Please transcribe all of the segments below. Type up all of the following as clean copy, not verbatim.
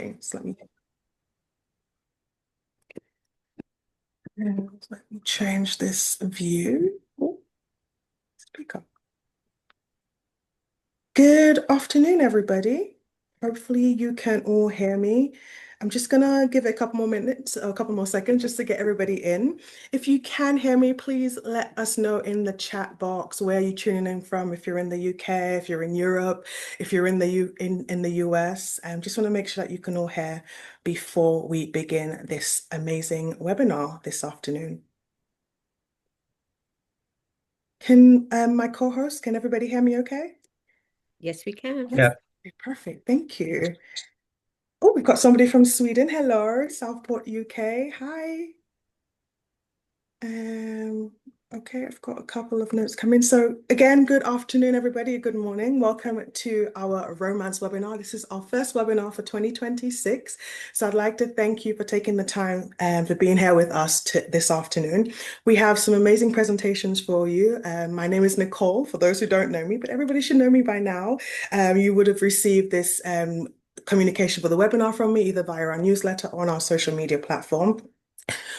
Okay, so let me change this view. Oh, speak up. Good afternoon, everybody. Hopefully you can all hear me. I'm just gonna give it a couple more minutes, a couple more seconds just to get everybody in. If you can hear me, please let us know in the chat box where you're tuning in from, if you're in the UK, if you're in Europe, if you're in the US. Just want to make sure that you can all hear before we begin this amazing webinar this afternoon. Can my co-host, can everybody hear me okay? Yes, we can. Yeah. Okay, perfect. Thank you. Oh, we've got somebody from Sweden. Hello, Southport, UK. Hi. Um, okay, I've got a couple of notes coming. So again, good afternoon, everybody. Good morning. Welcome to our romance webinar. This is our first webinar for 2026. So I'd like to thank you for taking the time and for being here with us this afternoon. We have some amazing presentations for you. My name is Nicole, for those who don't know me, but everybody should know me by now. You would have received this communication for the webinar from me, either via our newsletter or on our social media platform.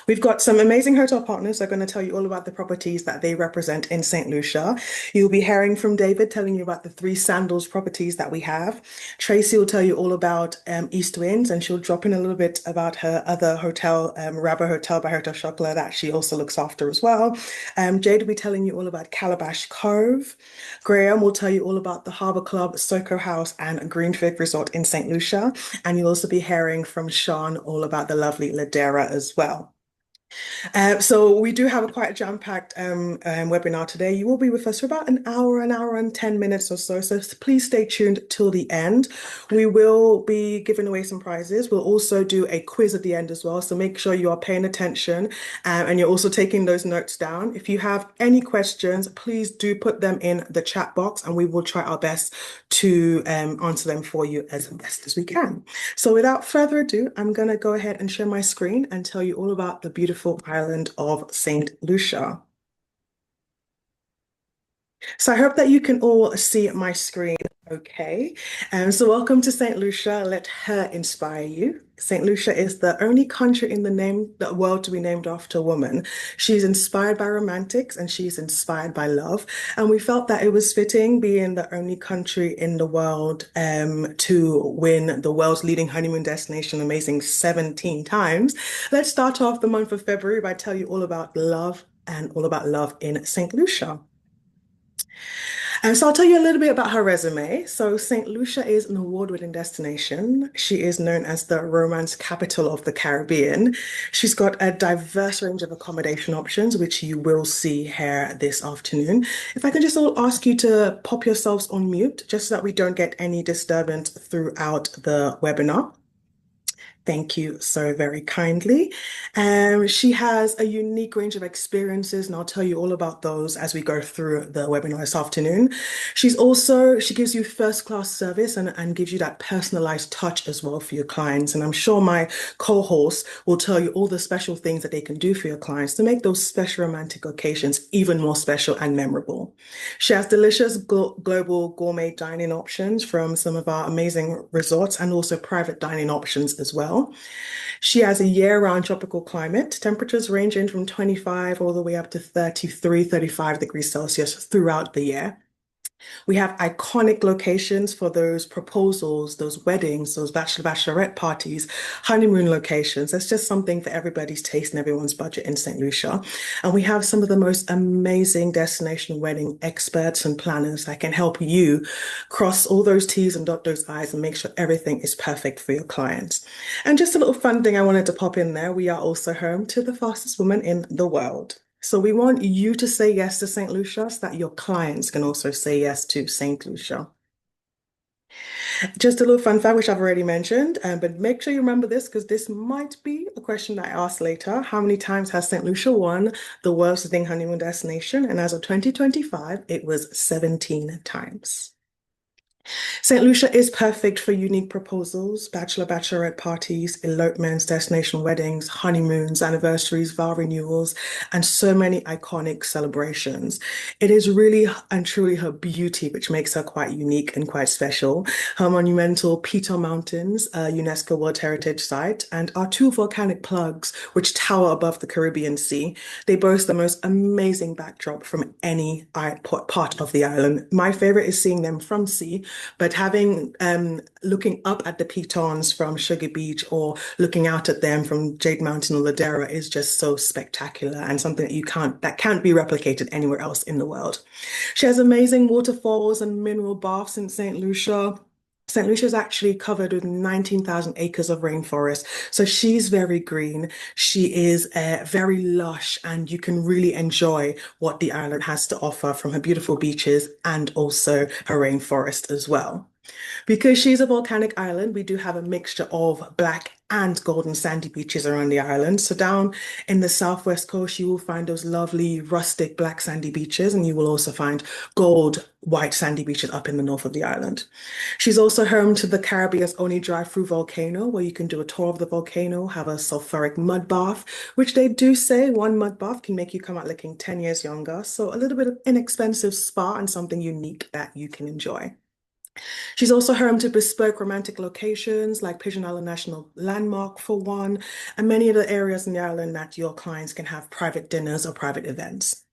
We've got some amazing hotel partners that are going to tell you all about the properties that they represent in Saint Lucia. You'll be hearing from David telling you about the 3 Sandals properties that we have. Tracy will tell you all about East Winds, and she'll drop in a little bit about her other hotel, Rabba Hotel by Hotel Chocolat, that she also looks after as well. Jade will be telling you all about Calabash Cove. Graham will tell you all about the Harbour Club, Soco House, and Greenfig Resort in St. Lucia. And you'll also be hearing from Sean all about the lovely Ladera as well. So we do have a quite jam-packed webinar today. You will be with us for about an hour and 10 minutes or so. So please stay tuned till the end. We will be giving away some prizes. We'll also do a quiz at the end as well. So make sure you are paying attention and you're also taking those notes down. If you have any questions, please do put them in the chat box and we will try our best to answer them for you as best as we can. So without further ado, I'm going to go ahead and share my screen and tell you all about the beautiful island of Saint Lucia. So I hope that you can all see my screen okay. So welcome to Saint Lucia. Let her inspire you. Saint Lucia is the only country in the world to be named after a woman. She's inspired by romantics and she's inspired by love. And we felt that it was fitting being the only country in the world to win the world's leading honeymoon destination amazing 17 times. Let's start off the month of February by telling you all about love and all about love in Saint Lucia. So I'll tell you a little bit about her resume. So St. Lucia is an award-winning destination. She is known as the romance capital of the Caribbean. She's got a diverse range of accommodation options, which you will see here this afternoon. If I can just all ask you to pop yourselves on mute, just so that we don't get any disturbance throughout the webinar. Thank you so very kindly. She has a unique range of experiences, and I'll tell you all about those as we go through the webinar this afternoon. She gives you first-class service and gives you that personalized touch as well for your clients. And I'm sure my co-host will tell you all the special things that they can do for your clients to make those special romantic occasions even more special and memorable. She has delicious global gourmet dining options from some of our amazing resorts and also private dining options as well. She has a year-round tropical climate, temperatures ranging from 25 all the way up to 33, 35 degrees Celsius throughout the year. We have iconic locations for those proposals, those weddings, those bachelorette parties, honeymoon locations. That's just something for everybody's taste and everyone's budget in St. Lucia. And we have some of the most amazing destination wedding experts and planners that can help you cross all those T's and dot those I's and make sure everything is perfect for your clients. And just a little fun thing I wanted to pop in there. We are also home to the fastest woman in the world. So we want you to say yes to St. Lucia so that your clients can also say yes to St. Lucia. Just a little fun fact, which I've already mentioned, but make sure you remember this because this might be a question that I ask later. How many times has St. Lucia won the world's leading honeymoon destination? And as of 2025, it was 17 times. St. Lucia is perfect for unique proposals, bachelorette parties, elopements, destination weddings, honeymoons, anniversaries, vow renewals, and so many iconic celebrations. It is really and truly her beauty which makes her quite unique and quite special. Her monumental Piton Mountains, a UNESCO World Heritage Site, and our two volcanic plugs which tower above the Caribbean Sea. They boast the most amazing backdrop from any part of the island. My favorite is seeing them from sea, but having looking up at the pitons from Sugar Beach or looking out at them from Jade Mountain or Ladera is just so spectacular and something that can't be replicated anywhere else in the world. She has amazing waterfalls and mineral baths in St. Lucia. St. Lucia is actually covered with 19,000 acres of rainforest. So she's very green. She is very lush, and you can really enjoy what the island has to offer from her beautiful beaches and also her rainforest as well. Because she's a volcanic island, we do have a mixture of black and golden sandy beaches around the island. So down in the southwest coast, you will find those lovely rustic black sandy beaches, and you will also find gold white sandy beaches up in the north of the island. She's also home to the Caribbean's only drive-through volcano, where you can do a tour of the volcano, have a sulfuric mud bath, which they do say one mud bath can make you come out looking 10 years younger. So a little bit of inexpensive spa and something unique that you can enjoy. She's also home to bespoke romantic locations like Pigeon Island National Landmark, for one, and many of the areas in the island that your clients can have private dinners or private events.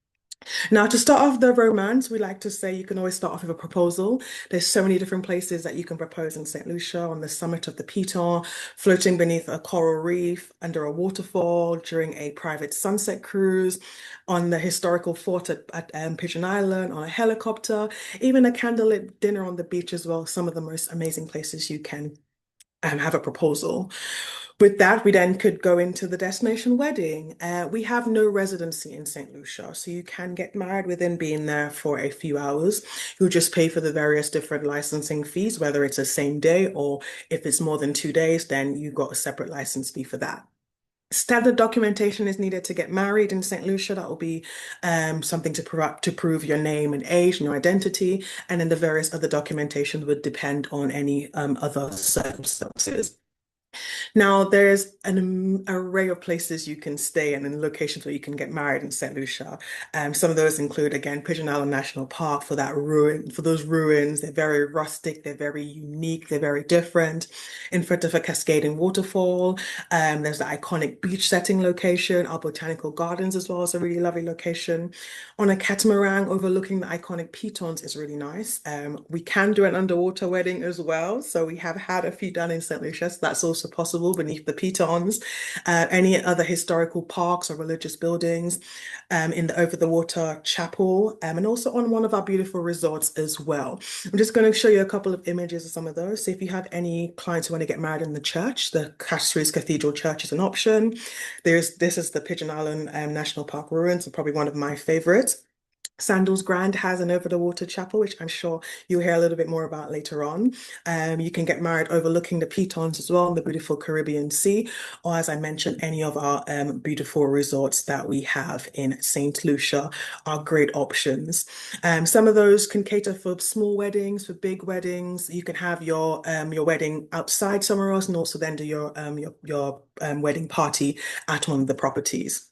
Now, to start off the romance, we like to say you can always start off with a proposal. There's so many different places that you can propose in St. Lucia, on the summit of the Piton, floating beneath a coral reef, under a waterfall, during a private sunset cruise, on the historical fort at Pigeon Island, on a helicopter, even a candlelit dinner on the beach as well. Some of the most amazing places you can have a proposal. With that, we then could go into the destination wedding. We have no residency in St. Lucia, so you can get married within being there for a few hours. You'll just pay for the various different licensing fees, whether it's a same day or if it's more than 2 days, then you've got a separate license fee for that. Standard documentation is needed to get married in St. Lucia. That will be something to prove your name and age and your identity. And then the various other documentation would depend on any other circumstances. Now, there's an array of places you can stay and in locations where you can get married in St. Lucia. Some of those include, again, Pigeon Island National Park for those ruins. They're very rustic, they're very unique, they're very different. In front of a cascading waterfall, there's the iconic beach setting location. Our botanical gardens as well is a really lovely location. On a catamaran overlooking the iconic pitons is really nice. We can do an underwater wedding as well. So we have had a few done in St. Lucia, so that's also possible beneath the pitons. Any other historical parks or religious buildings, in the over the water chapel, and also on one of our beautiful resorts as well. I'm just going to show you a couple of images of some of those. So if you have any clients who want to get married in the church, the Castries Cathedral Church is an option. This is the Pigeon Island National Park ruins, and probably one of my favorites. Sandals Grand has an over-the-water chapel, which I'm sure you'll hear a little bit more about later on. You can get married overlooking the Pitons as well, the beautiful Caribbean Sea, or as I mentioned, any of our beautiful resorts that we have in St. Lucia are great options. Some of those can cater for small weddings, for big weddings. You can have your wedding outside somewhere else, and also then do your wedding party at one of the properties.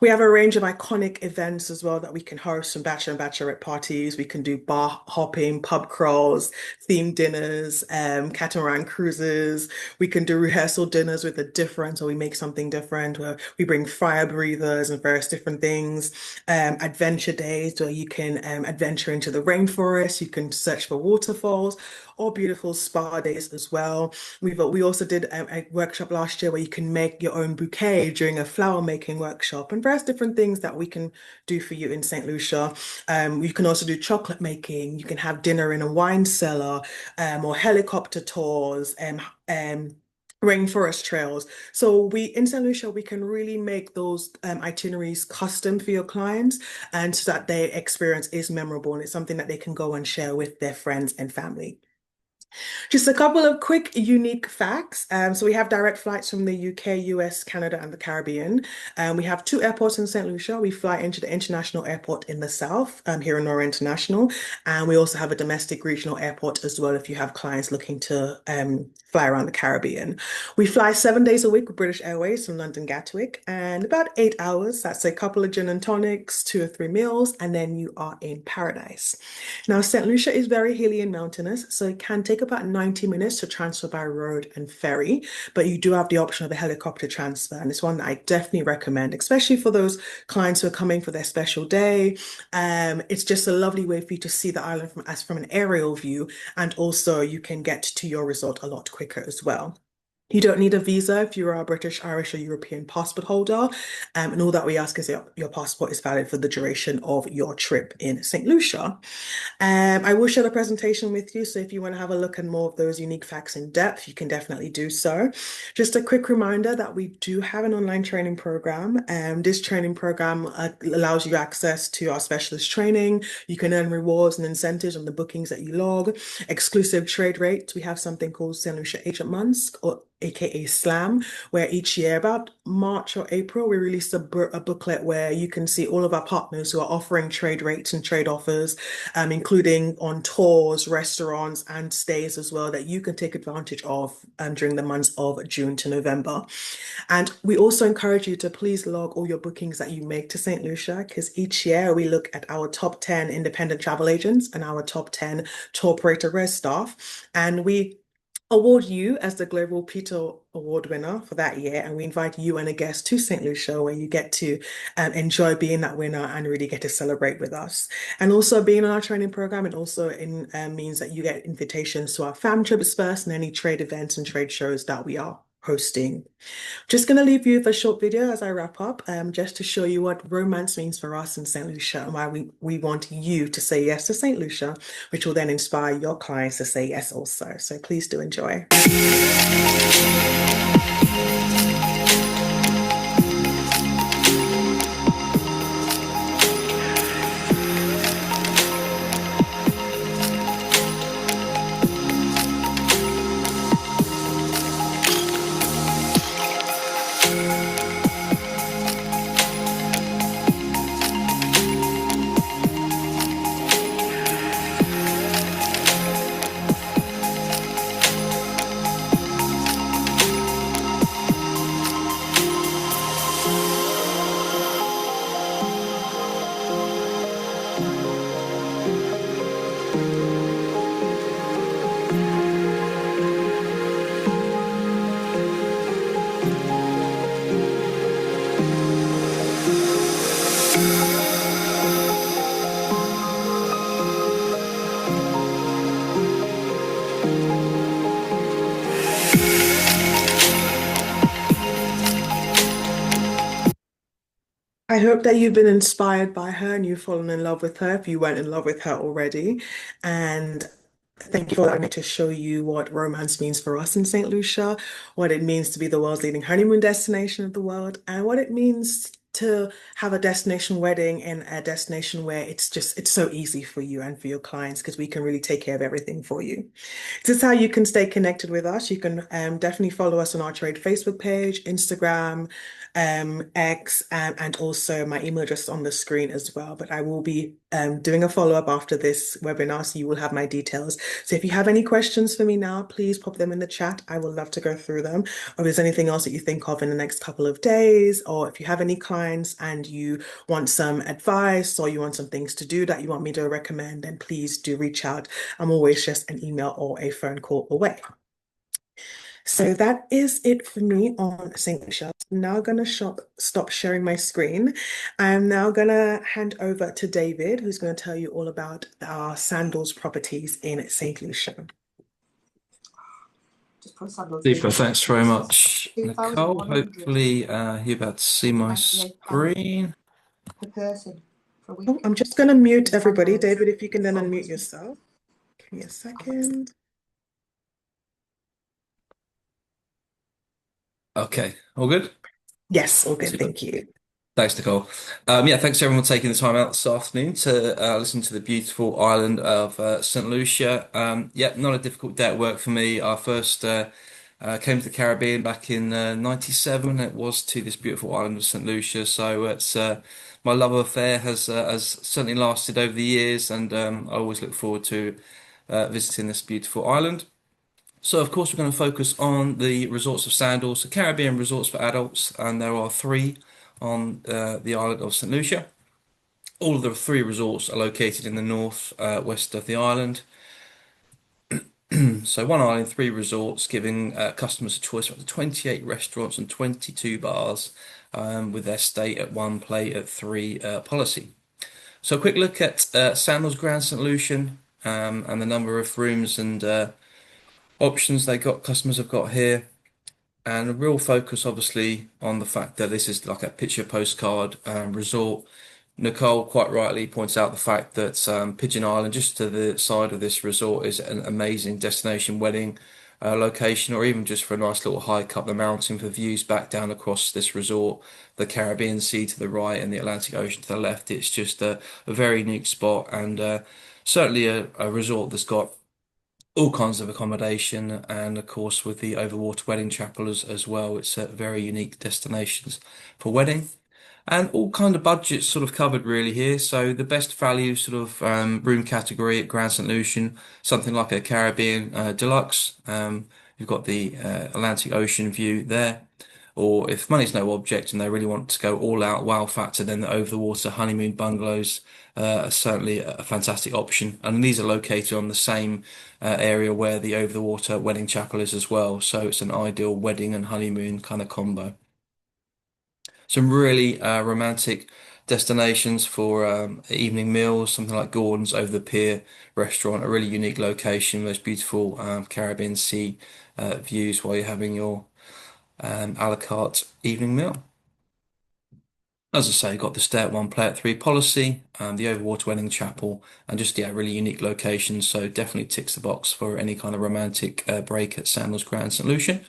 We have a range of iconic events as well that we can host, some bachelor and bachelorette parties. We can do bar hopping, pub crawls, themed dinners, catamaran cruises. We can do rehearsal dinners with a different, or we make something different where we bring fire breathers and various different things. Adventure days where you can adventure into the rainforest. You can search for waterfalls or beautiful spa days as well. We also did a workshop last year where you can make your own bouquet during a flower making workshop and various different things that we can do for you in St. Lucia. You can also do chocolate making. You can have dinner in a wine cellar, or helicopter tours, rainforest trails. So we in St. Lucia, we can really make those itineraries custom for your clients, and so that their experience is memorable and it's something that they can go and share with their friends and family. Just a couple of quick, unique facts. So we have direct flights from the UK, US, Canada, and the Caribbean. We have two airports in St. Lucia. We fly into the international airport in the south, here in Nora International, and we also have a domestic regional airport as well if you have clients looking to fly around the Caribbean. We fly 7 days a week with British Airways from London Gatwick, and about 8 hours. That's a couple of gin and tonics, 2 or 3 meals, and then you are in paradise. Now, St. Lucia is very hilly and mountainous, so it can take about 90 minutes to transfer by road and ferry, but you do have the option of a helicopter transfer, and it's one that I definitely recommend, especially for those clients who are coming for their special day. It's just a lovely way for you to see the island from an aerial view, and also you can get to your resort a lot quicker as well. You don't need a visa if you're a British, Irish, or European passport holder. And all that we ask is that your passport is valid for the duration of your trip in St. Lucia. I will share the presentation with you, so if you want to have a look at more of those unique facts in depth, you can definitely do so. Just a quick reminder that we do have an online training program. This training program allows you access to our specialist training. You can earn rewards and incentives on the bookings that you log, exclusive trade rates. We have something called Saint Lucia Agent Months, or aka SLAM, where each year, about March or April, we release a booklet where you can see all of our partners who are offering trade rates and trade offers, including on tours, restaurants, and stays as well, that you can take advantage of during the months of June to November. And we also encourage you to please log all your bookings that you make to St. Lucia, because each year we look at our top 10 independent travel agents and our top 10 tour operator res staff, and we award you as the Global Peter Award winner for that year. And we invite you and a guest to St. Lucia, where you get to enjoy being that winner and really get to celebrate with us. And also being on our training program, it also means that you get invitations to our fam trips first and any trade events and trade shows that we are hosting. Just going to leave you with a short video as I wrap up, just to show you what romance means for us in St. Lucia and why we want you to say yes to St. Lucia, which will then inspire your clients to say yes also. So please do enjoy. I hope that you've been inspired by her and you've fallen in love with her if you weren't in love with her already. And thank you for allowing me to show you what romance means for us in St. Lucia, what it means to be the world's leading honeymoon destination of the world, and what it means to have a destination wedding in a destination where it's so easy for you and for your clients, because we can really take care of everything for you. This is how you can stay connected with us. You can definitely follow us on our trade Facebook page, Instagram, X, and also my email address on the screen as well. But I will be doing a follow-up after this webinar, so you will have my details. So if you have any questions for me now, please pop them in the chat. I would love to go through them. Or if there's anything else that you think of in the next couple of days, or if you have any clients and you want some advice or you want some things to do that you want me to recommend, then please do reach out. I'm always just an email or a phone call away. So that is it for me on St. Lucia. I'm now going to stop sharing my screen. I'm now going to hand over to David, who's going to tell you all about our Sandals properties in St. Lucia. Super, thanks very much, Nicole. Hopefully, you're about to see my screen. Per person for a week. Oh, I'm just going to mute everybody. David, if you can then unmute yourself. Give me a second. Okay, all good? Yes, all good. Super. Thank you. Thanks, Nicole. Yeah, thanks everyone for taking the time out this afternoon to listen to the beautiful island of St. Lucia. Yeah, not a difficult day at work for me. I first came to the Caribbean back in '97. It was to this beautiful island of St. Lucia. So it's my love affair has certainly lasted over the years, and I always look forward to visiting this beautiful island. So, of course, we're going to focus on the resorts of Sandals, the Caribbean resorts for adults, and there are three on the island of St. Lucia. All of the three resorts are located in the north west of the island. So, one island, three resorts, giving customers a choice of up to 28 restaurants and 22 bars with their stay at one, play at three policy. So, a quick look at Sandals Grand St. Lucian and the number of rooms and options they got customers have got here. And a real focus, obviously, on the fact that this is like a picture postcard resort. Nicole quite rightly points out the fact that Pigeon Island, just to the side of this resort, is an amazing destination wedding location, or even just for a nice little hike up the mountain for views back down across this resort, the Caribbean Sea to the right and the Atlantic Ocean to the left. It's just a very unique spot, and certainly a resort that's got all kinds of accommodation, and of course with the overwater wedding chapel as well. It's a very unique destinations for wedding, and all kind of budgets sort of covered really here. So the best value sort of room category at Grand St. Lucian, something like a Caribbean Deluxe. You've got the Atlantic Ocean view there. Or if money's no object and they really want to go all out wow factor, then the over the water honeymoon bungalows are certainly a fantastic option. And these are located on the same area where the over the water wedding chapel is as well. So it's an ideal wedding and honeymoon kind of combo. Some really romantic destinations for evening meals, something like Gordon's over the pier restaurant, a really unique location, those beautiful Caribbean Sea views while you're having your a la carte evening meal. As I say, got the stay at one, play at three policy, the Overwater Wedding Chapel, and just yeah, really unique location. So definitely ticks the box for any kind of romantic break at Sandals Grand St. Lucia.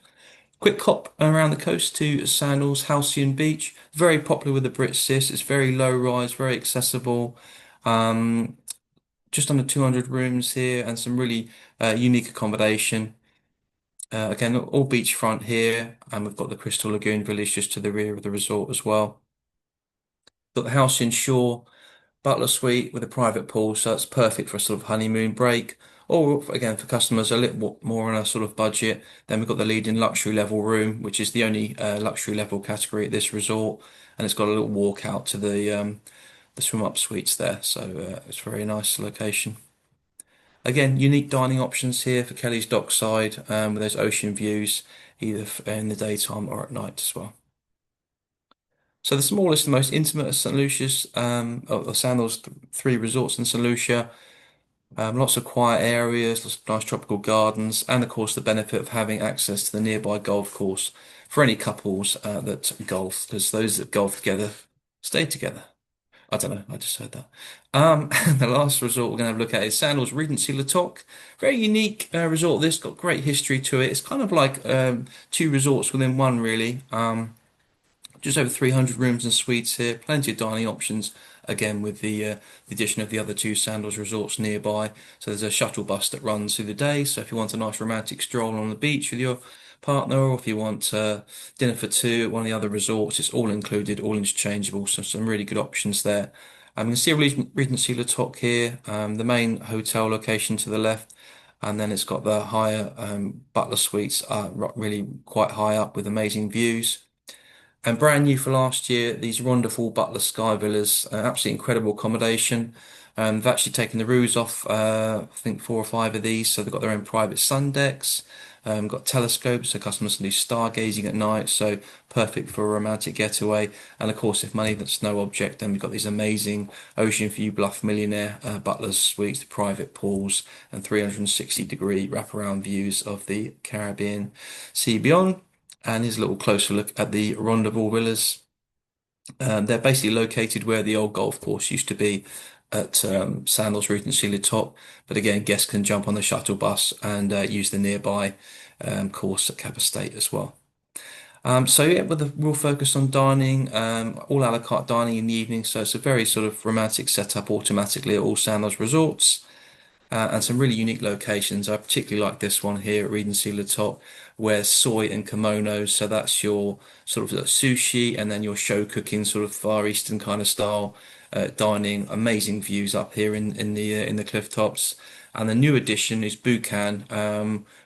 Quick hop around the coast to Sandals Halcyon Beach. Very popular with the Brits. Sis. It's very low rise, very accessible. Um, just under 200 rooms here, and some really unique accommodation. Again, all beachfront here, and we've got the Crystal Lagoon Village just to the rear of the resort as well. Got the house in shore, butler suite with a private pool, so it's perfect for a sort of honeymoon break. Or again, for customers a little more on a sort of budget, then we've got the leading luxury level room, which is the only luxury level category at this resort, and it's got a little walk out to the swim up suites there, so it's a very nice location. Again, unique dining options here for Kelly's Dockside with those ocean views, either in the daytime or at night as well. So the smallest and most intimate of St. Lucia's, of Sandals three resorts in St. Lucia. Lots of quiet areas, lots of nice tropical gardens, and of course the benefit of having access to the nearby golf course for any couples that golf, because those that golf together stay together. I don't know, I just heard that. And the last resort we're going to have a look at is Sandals Regency Le Toc. Very unique resort. This got great history to it. It's kind of like two resorts within one, really. Just over 300 rooms and suites here, plenty of dining options. Again, with the addition of the other two Sandals resorts nearby. So there's a shuttle bus that runs through the day. So if you want a nice romantic stroll on the beach with your partner, or if you want dinner for two at one of the other resorts, it's all included, all interchangeable. So some really good options there. You can see Regency Le Toc here, the main hotel location to the left. And then it's got the higher butler suites, really quite high up with amazing views. And brand new for last year, these wonderful Butler Sky Villas, absolutely incredible accommodation. They've actually taken the roofs off, I think four or five of these, so they've got their own private sun decks. Got telescopes, so customers can do stargazing at night, so perfect for a romantic getaway. And of course, if money that's no object, then we've got these amazing Ocean View Bluff Millionaire Butler's Suites, private pools, and 360-degree wraparound views of the Caribbean Sea beyond. And here's a little closer look at the Rendezvous Villas. They're basically located where the old golf course used to be at Sandals Regency Le Toc. But again, guests can jump on the shuttle bus and use the nearby course at Cap Estate as well. So yeah, with a real focus on dining, all a la carte dining in the evening. So it's a very sort of romantic setup automatically at all Sandals resorts. And some really unique locations. I particularly like this one here at Regency Le Top, where soy and kimonos. So that's your sort of sushi, and then your show cooking, sort of Far Eastern kind of style dining. Amazing views up here in the cliff tops. And the new addition is Buchan,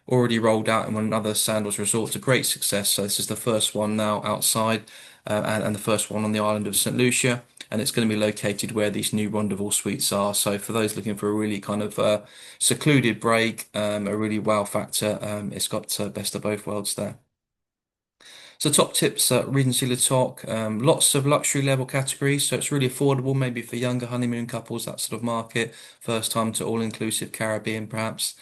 already rolled out in one other Sandals resorts. A great success. So this is the first one now outside, and the first one on the island of Saint Lucia, and it's going to be located where these new Rendezvous suites are. So for those looking for a really kind of secluded break, a really wow factor, it's got best of both worlds there. So top tips at Regency Le Toc, lots of luxury level categories, so it's really affordable, maybe for younger honeymoon couples, that sort of market, first time to all-inclusive Caribbean perhaps.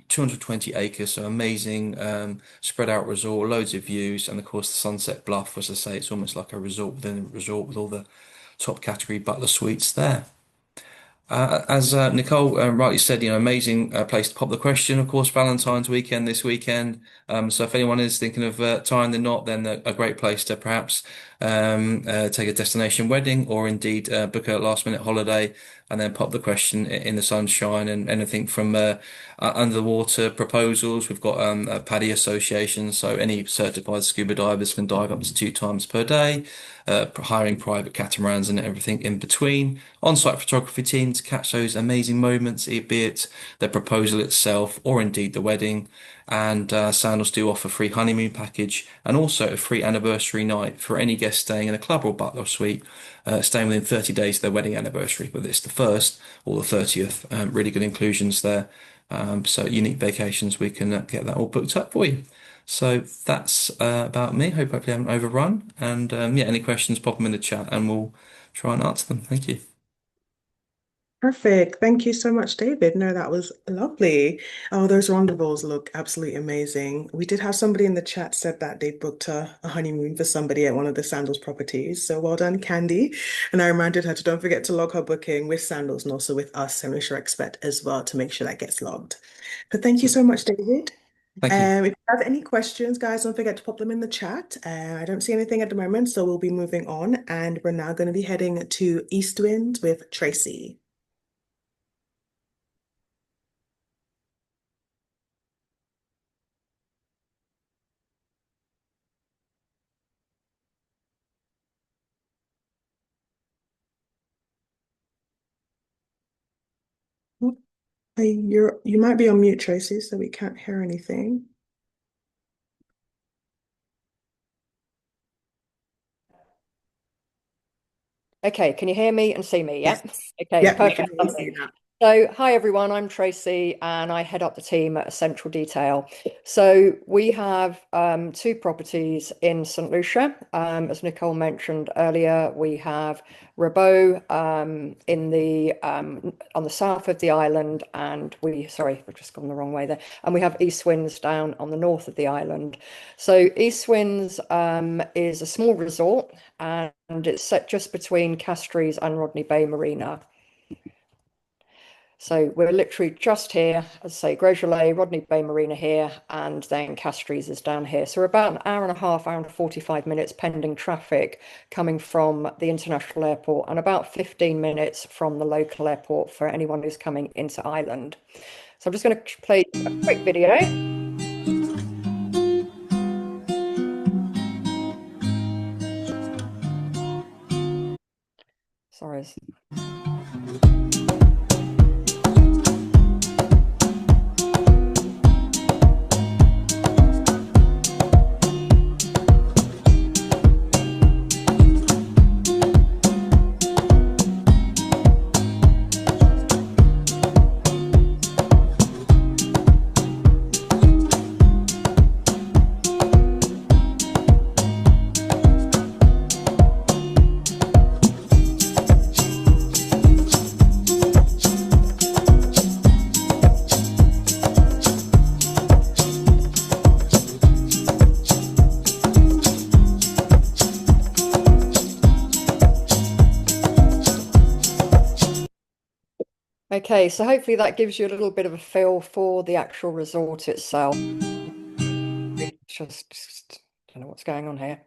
220 acres, so amazing spread out resort, loads of views, and of course the Sunset Bluff, as I say, it's almost like a resort within a resort with all the top category butler suites there. As Nicole rightly said, amazing place to pop the question. Of course, Valentine's weekend this weekend. So if anyone is thinking of tying the knot, then a great place to perhaps take a destination wedding, or indeed book a last minute holiday and then pop the question in the sunshine, and anything from under the water proposals. We've got a PADI association, so any certified scuba divers can dive up to 2 times per day, hiring private catamarans and everything in between. On-site photography team to catch those amazing moments, be it the proposal itself or indeed the wedding. And Sandals do offer free honeymoon package and also a free anniversary night for any guest staying in a club or butler suite, staying within 30 days of their wedding anniversary, whether it's the first or the 30th. Really good inclusions there. So unique vacations, we can get that all booked up for you. So that's about me. Hopefully I haven't overrun. And yeah, any questions, pop them in the chat and we'll try and answer them. Thank you. Perfect. Thank you so much, David. No, that was lovely. Oh, those rendezvous look absolutely amazing. We did have somebody in the chat said that they booked a honeymoon for somebody at one of the Sandals properties. So well done, Candy. And I reminded her to don't forget to log her booking with Sandals and also with us and Mission Expert as well to make sure that gets logged. But thank you so much, David. Thank you. If you have any questions, guys, don't forget to pop them in the chat. I don't see anything at the moment, so we'll be moving on. And we're now going to be heading to East Wind with Tracy. Hey, you might be on mute, Tracy, so we can't hear anything. Okay, can you hear me and see me? Yeah. Yes. Okay, Yep, we perfect. can see that. So, hi everyone, I'm Tracy and I head up the team at Central Detail. So, we have two properties in St. Lucia. As Nicole mentioned earlier, we have Rabot in the on the south of the island, and sorry, I've just gone the wrong way there. And we have East Winds down on the north of the island. So, East Winds is a small resort and it's set just between Castries and Rodney Bay Marina. So we're literally just here, as I say, Grosjelet, Rodney Bay Marina here, and then Castries is down here. So we're about an hour and a half, hour and 45 minutes pending traffic coming from the international airport, and about 15 minutes from the local airport for anyone who's coming into Ireland. So I'm just going to play a quick video. Sorry. Okay, so hopefully that gives you a little bit of a feel for the actual resort itself. Just don't know what's going on here.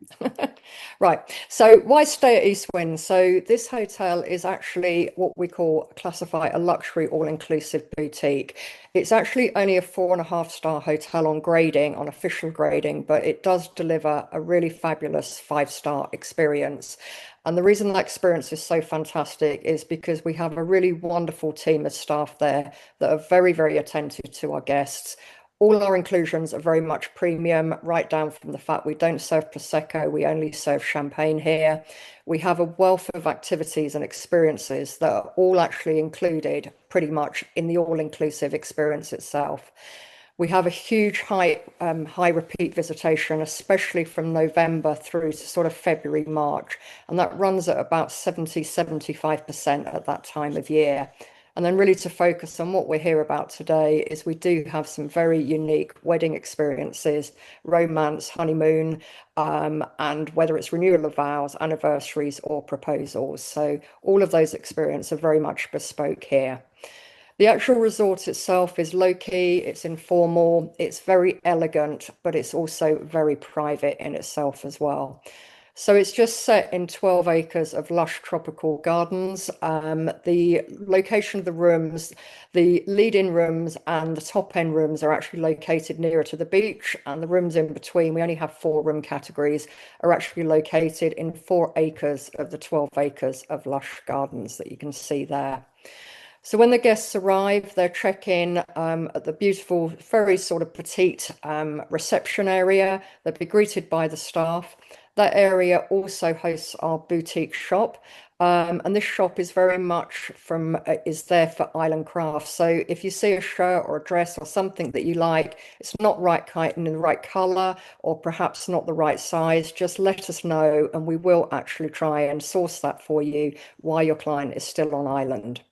Right. So why stay at East Wind? So this hotel is actually what we classify a luxury all-inclusive boutique. It's actually only a 4.5-star hotel on grading, on official grading, but it does deliver a really fabulous 5-star experience. And the reason that experience is so fantastic is because we have a really wonderful team of staff there that are very, very attentive to our guests. All our inclusions are very much premium, right down from the fact we don't serve Prosecco, we only serve champagne here. We have a wealth of activities and experiences that are all actually included pretty much in the all-inclusive experience itself. We have a huge high repeat visitation, especially from November through to sort of February, March, and that runs at about 75% at that time of year. And then really to focus on what we're here about today is we do have some very unique wedding experiences, romance, honeymoon, and whether it's renewal of vows, anniversaries or proposals. So all of those experiences are very much bespoke here. The actual resort itself is low-key, it's informal, it's very elegant, but it's also very private in itself as well. So it's just set in 12 acres of lush tropical gardens. The location of the rooms, the lead-in rooms and the top-end rooms are actually located nearer to the beach, and the rooms in between, we only have 4 room categories, are actually located in 4 acres of the 12 acres of lush gardens that you can see there. So when the guests arrive, they're check-in at the beautiful, very sort of petite reception area. They'll be greeted by the staff. That area also hosts our boutique shop. And this shop is very much is there for island crafts. So if you see a shirt or a dress or something that you like, it's not right in the right color or perhaps not the right size, just let us know and we will actually try and source that for you while your client is still on island.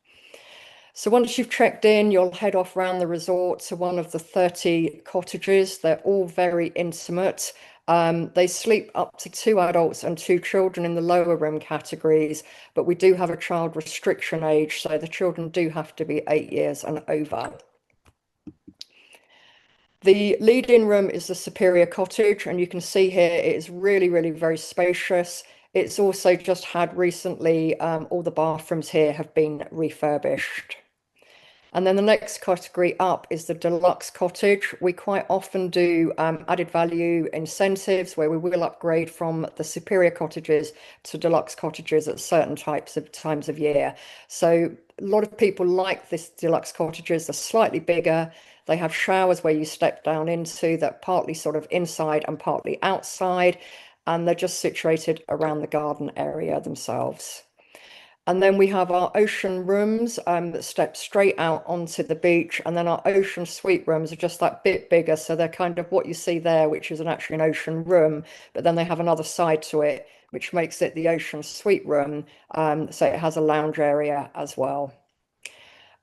So once you've checked in, you'll head off around the resort to one of the 30 cottages. They're all very intimate. They sleep up to 2 adults and 2 children in the lower room categories, but we do have a child restriction age, so the children do have to be 8 years and over. The lead-in room is the Superior Cottage, and you can see here it is really, really very spacious. It's also just had recently, all the bathrooms here have been refurbished. And then the next category up is the Deluxe Cottage. We quite often do added value incentives where we will upgrade from the superior cottages to deluxe cottages at certain times of year. So a lot of people like this deluxe cottages. They're slightly bigger. They have showers where you step down into that partly sort of inside and partly outside. And they're just situated around the garden area themselves. And then we have our ocean rooms that step straight out onto the beach. And then our ocean suite rooms are just that bit bigger. So they're kind of what you see there, which is actually an ocean room. But then they have another side to it, which makes it the ocean suite room. So it has a lounge area as well.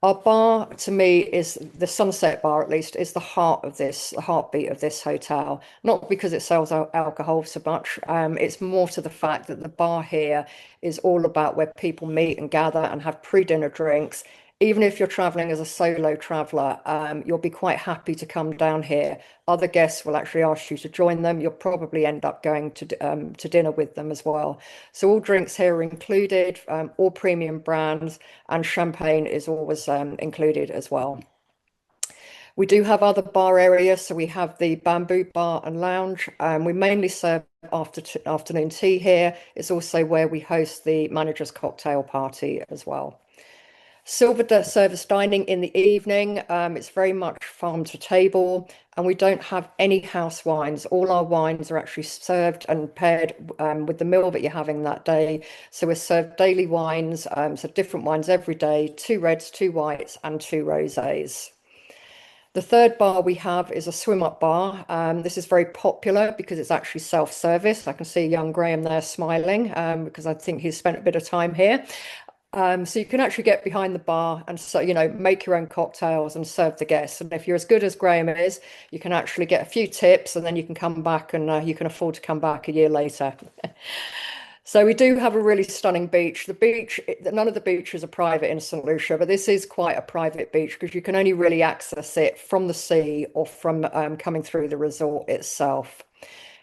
Our bar, to me, is the Sunset Bar, at least, is the heartbeat of this hotel. Not because it sells alcohol so much. It's more to the fact that the bar here is all about where people meet and gather and have pre-dinner drinks. Even if you're traveling as a solo traveler, you'll be quite happy to come down here. Other guests will actually ask you to join them. You'll probably end up going to dinner with them as well. So all drinks here are included, all premium brands, and champagne is always included as well. We do have other bar areas. So we have the Bamboo Bar and Lounge. We mainly serve afternoon tea here. It's also where we host the manager's cocktail party as well. Silver service dining in the evening. It's very much farm to table, and we don't have any house wines. All our wines are actually served and paired with the meal that you're having that day. So we're served daily wines, so different wines every day, 2 reds, 2 whites, and 2 rosés. The third bar we have is a swim up bar. This is very popular because it's actually self-service. I can see young Graham there smiling because I think he's spent a bit of time here. So you can actually get behind the bar and so make your own cocktails and serve the guests. And if you're as good as Graham is, you can actually get a few tips and then you can come back and you can afford to come back a year later. So we do have a really stunning beach. The beach, none of the beaches are private in St. Lucia, but this is quite a private beach because you can only really access it from the sea or from coming through the resort itself.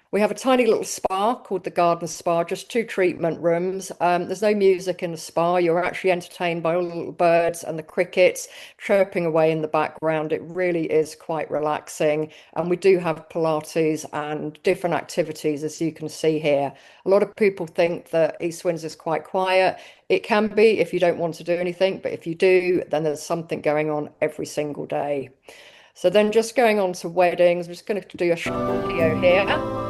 We have a tiny little spa called the Garden Spa, just two treatment rooms. There's no music in the spa. You're actually entertained by all the little birds and the crickets chirping away in the background. It really is quite relaxing. And we do have Pilates and different activities, as you can see here. A lot of people think that East Windsor is quite quiet. It can be if you don't want to do anything, but if you do, then there's something going on every single day. So then just going on to weddings, I'm just going to do a short video here.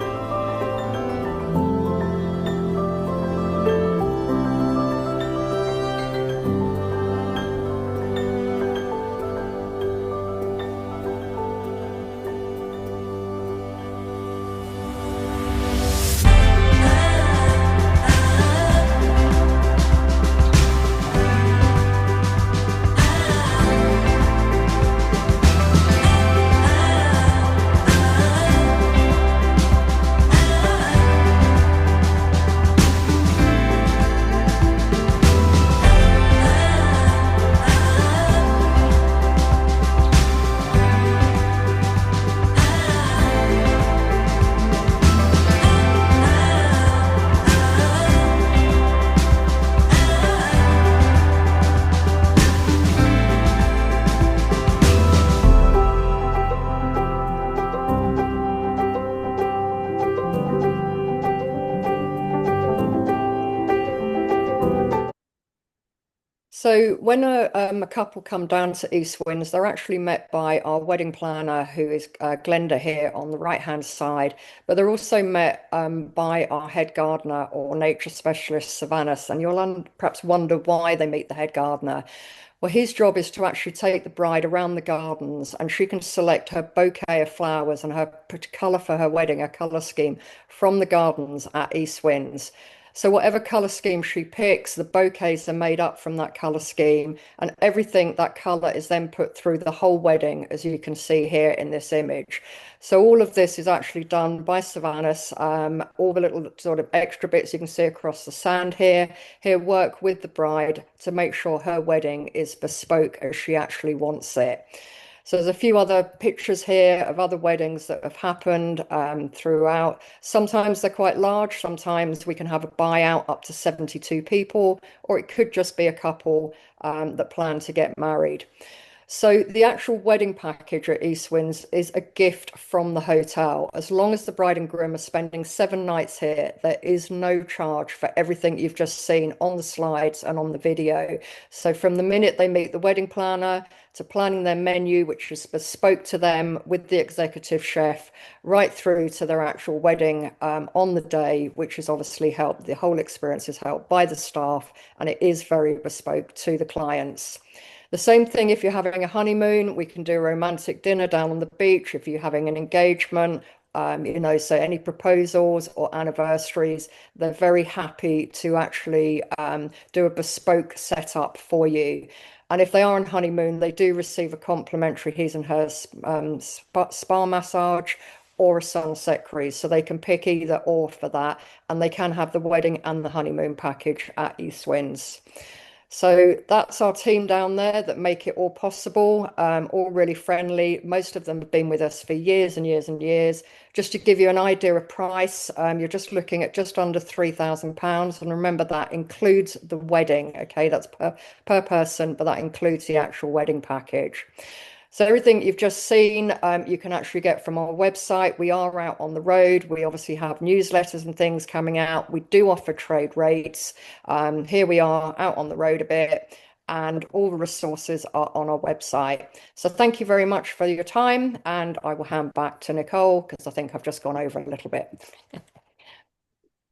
So when a couple come down to East Winds, they're actually met by our wedding planner, who is Glenda here on the right-hand side, but they're also met by our head gardener or nature specialist, Savannah. And you'll perhaps wonder why they meet the head gardener. Well, his job is to actually take the bride around the gardens, and she can select her bouquet of flowers and her colour for her wedding, a colour scheme from the gardens at East Winds. So whatever colour scheme she picks, the bouquets are made up from that colour scheme, and everything that colour is then put through the whole wedding, as you can see here in this image. So all of this is actually done by Savannah. All the little sort of extra bits you can see across the sand here work with the bride to make sure her wedding is bespoke as she actually wants it. So there's a few other pictures here of other weddings that have happened throughout. Sometimes they're quite large. Sometimes we can have a buyout up to 72 people, or it could just be a couple that plan to get married. So the actual wedding package at East Winds is a gift from the hotel. As long as the bride and groom are spending 7 nights here, there is no charge for everything you've just seen on the slides and on the video. So from the minute they meet the wedding planner to planning their menu, which is bespoke to them with the executive chef, right through to their actual wedding on the day, which is obviously helped. The whole experience is helped by the staff, and it is very bespoke to the clients. The same thing if you're having a honeymoon, we can do a romantic dinner down on the beach. If you're having an engagement, so any proposals or anniversaries, they're very happy to actually do a bespoke setup for you. And if they are on honeymoon, they do receive a complimentary his and hers spa massage or a sunset cruise. So they can pick either or for that, and they can have the wedding and the honeymoon package at East Winds. So that's our team down there that make it all possible, all really friendly. Most of them have been with us for years and years and years. Just to give you an idea of price, you're just looking at just under £3,000. And remember, that includes the wedding. Okay, that's per person, but that includes the actual wedding package. So everything you've just seen, you can actually get from our website. We are out on the road. We obviously have newsletters and things coming out. We do offer trade rates. Here we are out on the road a bit, and all the resources are on our website. So thank you very much for your time, and I will hand back to Nicole because I think I've just gone over a little bit.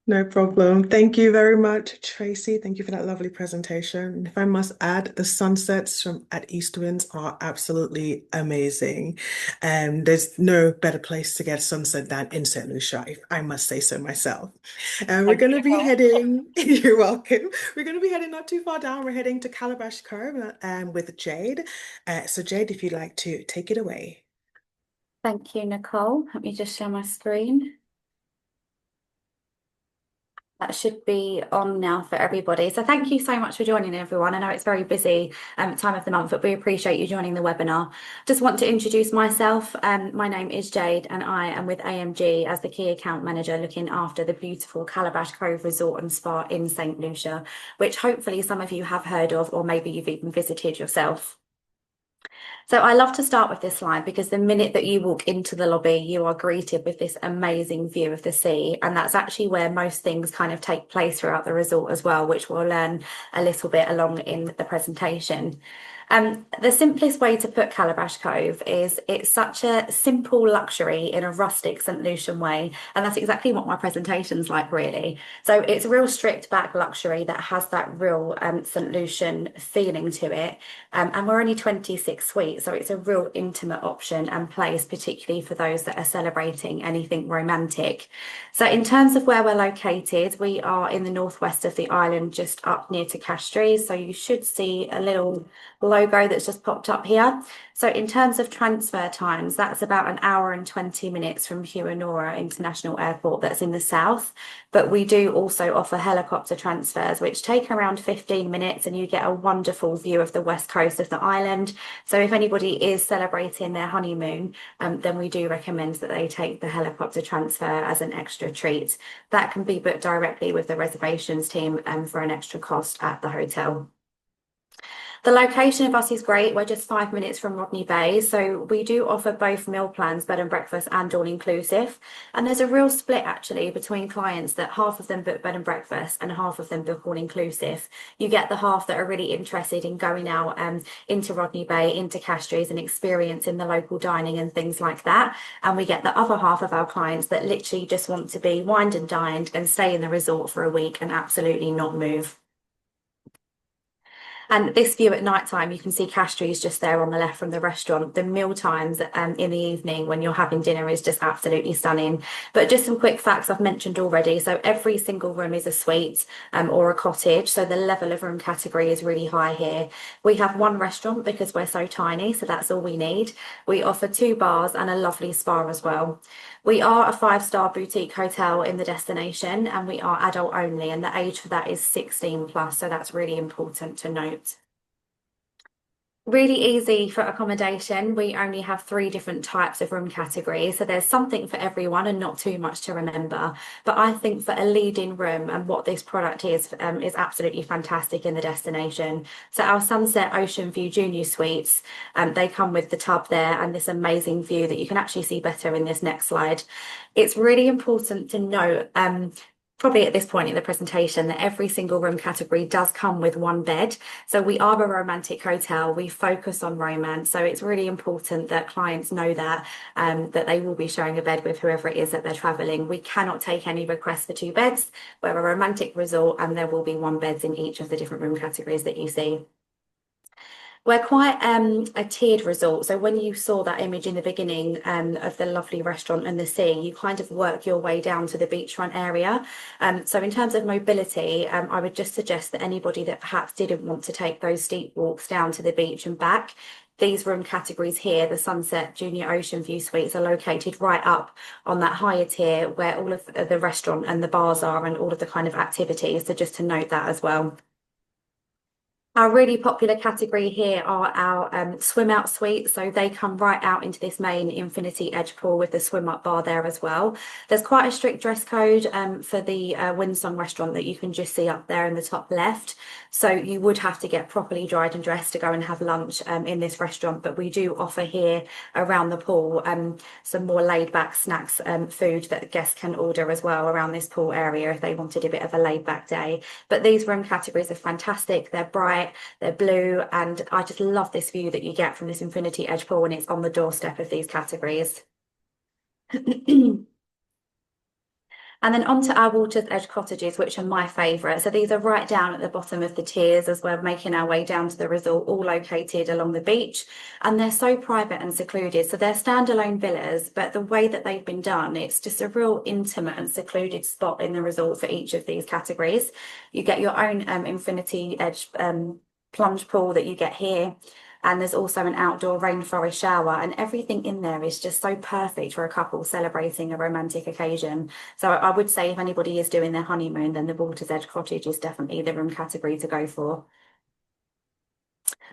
No problem. Thank you very much, Tracy. Thank you for that lovely presentation. If I must add, the sunsets from at East Winds are absolutely amazing. There's no better place to get sunset than in Saint Lucia, if I must say so myself. We're going to be heading, you're welcome. We're going to be heading not too far down. We're heading to Calabash Cove with Jade. So Jade, if you'd like to take it away. Thank you, Nicole. Let me just share my screen. That should be on now for everybody. So thank you so much for joining, everyone. I know it's very busy time of the month, but we appreciate you joining the webinar. Just want to introduce myself. My name is Jade and I am with AMG as the Key Account Manager looking after the beautiful Calabash Cove Resort and Spa in Saint Lucia, which hopefully some of you have heard of, or maybe you've even visited yourself. So I love to start with this slide because the minute that you walk into the lobby, you are greeted with this amazing view of the sea. And that's actually where most things kind of take place throughout the resort as well, which we'll learn a little bit along in the presentation. The simplest way to put Calabash Cove is it's such a simple luxury in a rustic St. Lucian way. And that's exactly what my presentation's like, really. So it's a real stripped back luxury that has that real St. Lucian feeling to it. And we're only 26 suites, so it's a real intimate option and place, particularly for those that are celebrating anything romantic. So in terms of where we're located, we are in the northwest of the island, just up near to Castries. So you should see a little logo that's just popped up here. So in terms of transfer times, that's about an hour and 20 minutes from Huanora International Airport that's in the south. But we do also offer helicopter transfers, which take around 15 minutes and you get a wonderful view of the west coast of the island. So if anybody is celebrating their honeymoon, then we do recommend that they take the helicopter transfer as an extra treat. That can be booked directly with the reservations team for an extra cost at the hotel. The location of us is great. We're just 5 minutes from Rodney Bay. So we do offer both meal plans, bed and breakfast and all inclusive. And there's a real split actually between clients that half of them book bed and breakfast and half of them book all inclusive. You get the half that are really interested in going out into Rodney Bay, into Castries and experiencing the local dining and things like that. And we get the other half of our clients that literally just want to be wined and dined and stay in the resort for a week and absolutely not move. And this view at night time, you can see Castries just there on the left from the restaurant. The meal times in the evening when you're having dinner is just absolutely stunning. But just some quick facts I've mentioned already. So every single room is a suite or a cottage. So the level of room category is really high here. We have one restaurant because we're so tiny, so that's all we need. We offer 2 bars and a lovely spa as well. We are a 5-star boutique hotel in the destination and we are adult only, and the age for that is 16 plus, so that's really important to note. Really easy for accommodation. We only have 3 different types of room categories, so there's something for everyone and not too much to remember. But I think for a lead-in room and what this product is absolutely fantastic in the destination. So our Sunset Ocean View Junior Suites, they come with the tub there and this amazing view that you can actually see better in this next slide. It's really important to note probably at this point in the presentation that every single room category does come with 1 bed. So we are a romantic hotel. We focus on romance. So it's really important that clients know that, that they will be sharing a bed with whoever it is that they're traveling. We cannot take any requests for 2 beds. We're a romantic resort and there will be 1 beds in each of the different room categories that you see. We're quite a tiered resort. So when you saw that image in the beginning of the lovely restaurant and the sea, you kind of work your way down to the beachfront area. So in terms of mobility, I would just suggest that anybody that perhaps didn't want to take those steep walks down to the beach and back, these room categories here, the Sunset Junior Ocean View Suites, are located right up on that higher tier where all of the restaurant and the bars are and all of the kind of activities. So just to note that as well. Our really popular category here are our swim out suites. So they come right out into this main infinity edge pool with the swim up bar there as well. There's quite a strict dress code for the Windsong restaurant that you can just see up there in the top left. So you would have to get properly dried and dressed to go and have lunch in this restaurant. But we do offer here around the pool some more laid back snacks, food that guests can order as well around this pool area if they wanted a bit of a laid back day. But these room categories are fantastic. They're bright. They're blue, and I just love this view that you get from this infinity edge pool when it's on the doorstep of these categories. And then onto our water's edge cottages, which are my favourite. So these are right down at the bottom of the tiers as we're making our way down to the resort, all located along the beach. And they're so private and secluded. So they're standalone villas, but the way that they've been done, it's just a real intimate and secluded spot in the resort for each of these categories. You get your own infinity edge plunge pool that you get here. And there's also an outdoor rainforest shower, and everything in there is just so perfect for a couple celebrating a romantic occasion. So I would say if anybody is doing their honeymoon, then the Water's Edge Cottage is definitely the room category to go for.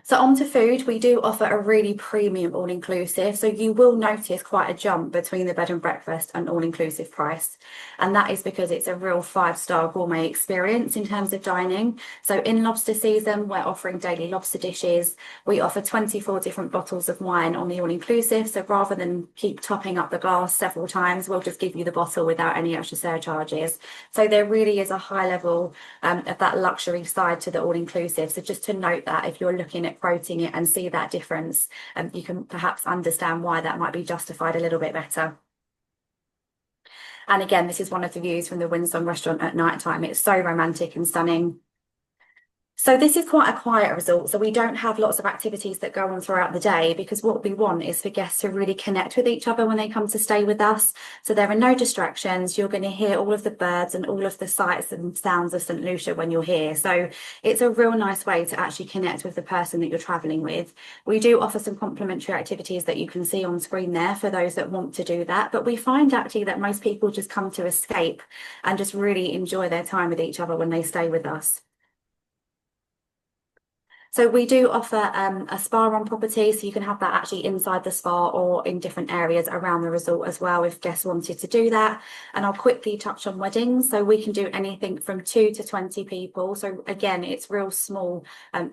So on to food, we do offer a really premium all-inclusive. So you will notice quite a jump between the bed and breakfast and all-inclusive price. And that is because it's a real 5-star gourmet experience in terms of dining. So in lobster season, we're offering daily lobster dishes. We offer 24 different bottles of wine on the all-inclusive. So rather than keep topping up the glass several times, we'll just give you the bottle without any extra surcharges. So there really is a high level of that luxury side to the all-inclusive. So just to note that if you're looking at quoting it and see that difference, you can perhaps understand why that might be justified a little bit better. And again, this is one of the views from the Windsong restaurant at night time. It's so romantic and stunning. So this is quite a quiet resort. So we don't have lots of activities that go on throughout the day, because what we want is for guests to really connect with each other when they come to stay with us. So there are no distractions. You're going to hear all of the birds and all of the sights and sounds of St. Lucia when you're here. So it's a real nice way to actually connect with the person that you're traveling with. We do offer some complimentary activities that you can see on screen there for those that want to do that. But we find actually that most people just come to escape and just really enjoy their time with each other when they stay with us. So we do offer a spa on property, so you can have that actually inside the spa or in different areas around the resort as well if guests wanted to do that. And I'll quickly touch on weddings. So we can do anything from 2 to 20 people. So again, it's real small,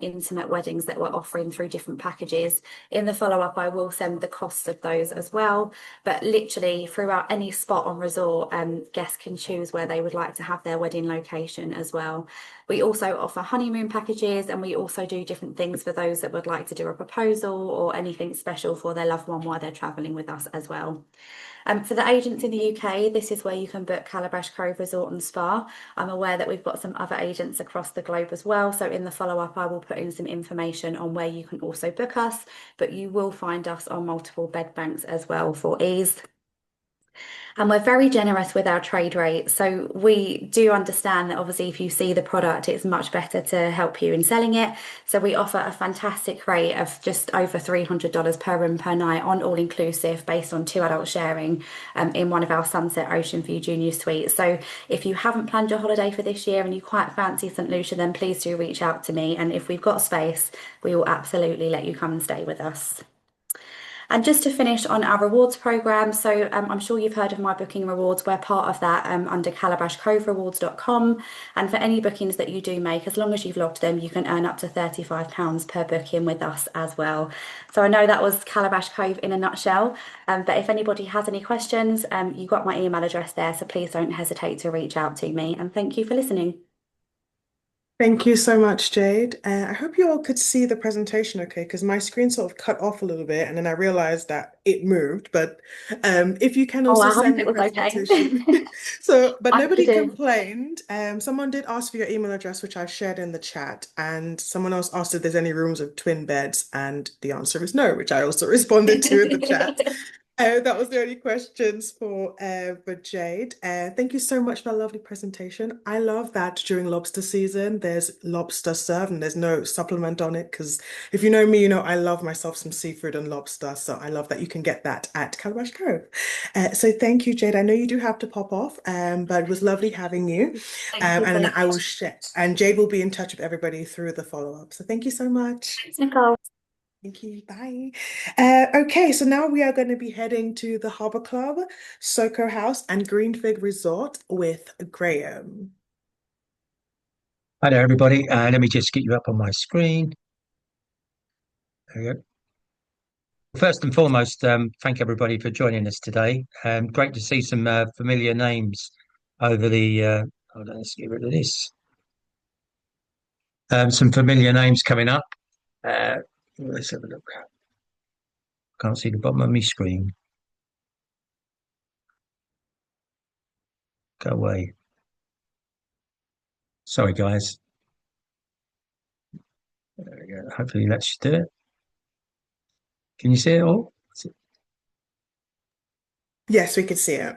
intimate weddings that we're offering through different packages. In the follow-up, I will send the costs of those as well. But literally throughout any spot on resort, guests can choose where they would like to have their wedding location as well. We also offer honeymoon packages, and we also do different things for those that would like to do a proposal or anything special for their loved one while they're travelling with us as well. For the agents in the UK, this is where you can book Calabash Cove Resort and Spa. I'm aware that we've got some other agents across the globe as well. So in the follow-up, I will put in some information on where you can also book us, but you will find us on multiple bed banks as well for ease. And we're very generous with our trade rate. So we do understand that obviously if you see the product, it's much better to help you in selling it. So we offer a fantastic rate of just over $300 per room per night on all inclusive based on 2 adults sharing in one of our Sunset Ocean View Junior Suites. So if you haven't planned your holiday for this year and you quite fancy St. Lucia, then please do reach out to me. And if we've got space, we will absolutely let you come and stay with us. And just to finish on our rewards program, so I'm sure you've heard of My Booking Rewards. We're part of that under calabashcoverewards.com. And for any bookings that you do make, as long as you've logged them, you can earn up to £35 per booking with us as well. So I know that was Calabash Cove in a nutshell, but if anybody has any questions, you've got my email address there, so please don't hesitate to reach out to me. And thank you for listening. Thank you so much, Jade. I hope you all could see the presentation okay, because my screen sort of cut off a little bit and then I realized that it moved. But if you can also I hope send the it was okay. presentation. But I nobody did. complained. Someone did ask for your email address, which I shared in the chat, and someone else asked if there's any rooms with twin beds, and the answer is no, which I also responded to in the chat. That was the only questions for Jade. Thank you so much for that lovely presentation. I love that during lobster season, there's lobster served and there's no supplement on it. Because if you know me, you know I love myself some seafood and lobster. So I love that you can get that at Calabash Cove. So thank you, Jade. I know you do have to pop off, but it was lovely having you. Thank you, And Sophie. I will share. And Jade will be in touch with everybody through the follow-up. So thank you so much. Thanks, Nicole. Thank you. Bye. Okay, so now we are going to be heading to the Harbour Club, Soco House, and Green Fig Resort with Graham. Hi there, everybody. Let me just get you up on my screen. There we go. First and foremost, thank everybody for joining us today. Great to see some familiar names over the. Hold on, let's get rid of this. Some familiar names coming up. Let's have a look. Can't see the bottom of my screen. Go away. Sorry, guys. There we go. Hopefully, that should do it. Can you see it all? Yes, we could see it.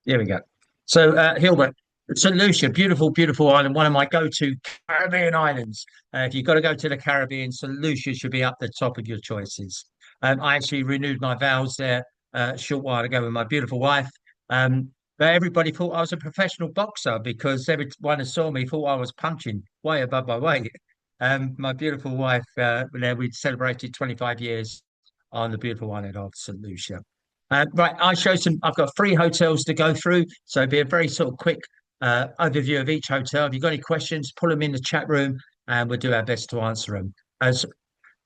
There we go. So, Hilbert, St. Lucia, beautiful, beautiful island, one of my go-to Caribbean islands. If you've got to go to the Caribbean, St. Lucia should be up the top of your choices. I actually renewed my vows there a short while ago with my beautiful wife. But everybody thought I was a professional boxer because everyone who saw me thought I was punching way above my weight. My beautiful wife, there we'd celebrated 25 years on the beautiful island of St. Lucia. Right, I've got 3 hotels to go through, so it'll be a very sort of quick overview of each hotel. If you've got any questions, put them in the chat room and we'll do our best to answer them. As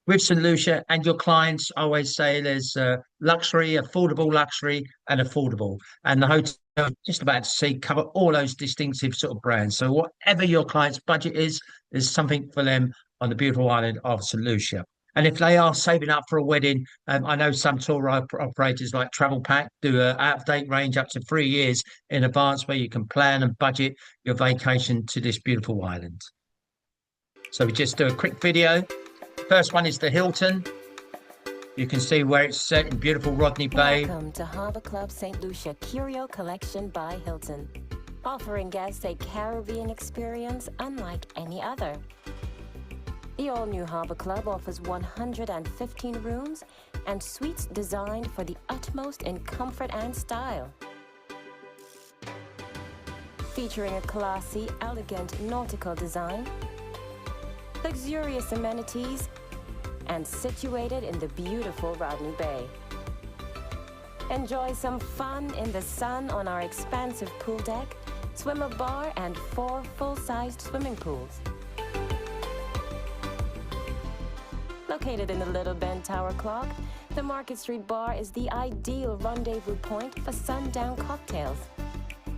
with St. Lucia and your clients, I always say there's luxury, luxury, and affordable. And the hotel, just about to see, cover all those distinctive sort of brands. So whatever your client's budget is, there's something for them on the beautiful island of St. Lucia. And if they are saving up for a wedding, I know some tour operators like Travel Pack do an out-of-date range up to 3 years in advance where you can plan and budget your vacation to this beautiful island. So we just do a quick video. First one is the Hilton. You can see where it's set in beautiful Rodney Bay. Welcome to Harbour Club St. Lucia Curio Collection by Hilton, offering guests a Caribbean experience unlike any other. The all-new Harbour Club offers 115 rooms and suites designed for the utmost in comfort and style. Featuring a classy, elegant nautical design, luxurious amenities, and situated in the beautiful Rodney Bay. Enjoy some fun in the sun on our expansive pool deck, swimmer bar, and 4 full-sized swimming pools. Located in the Little Bend Tower Clock, the Market Street Bar is the ideal rendezvous point for sundown cocktails.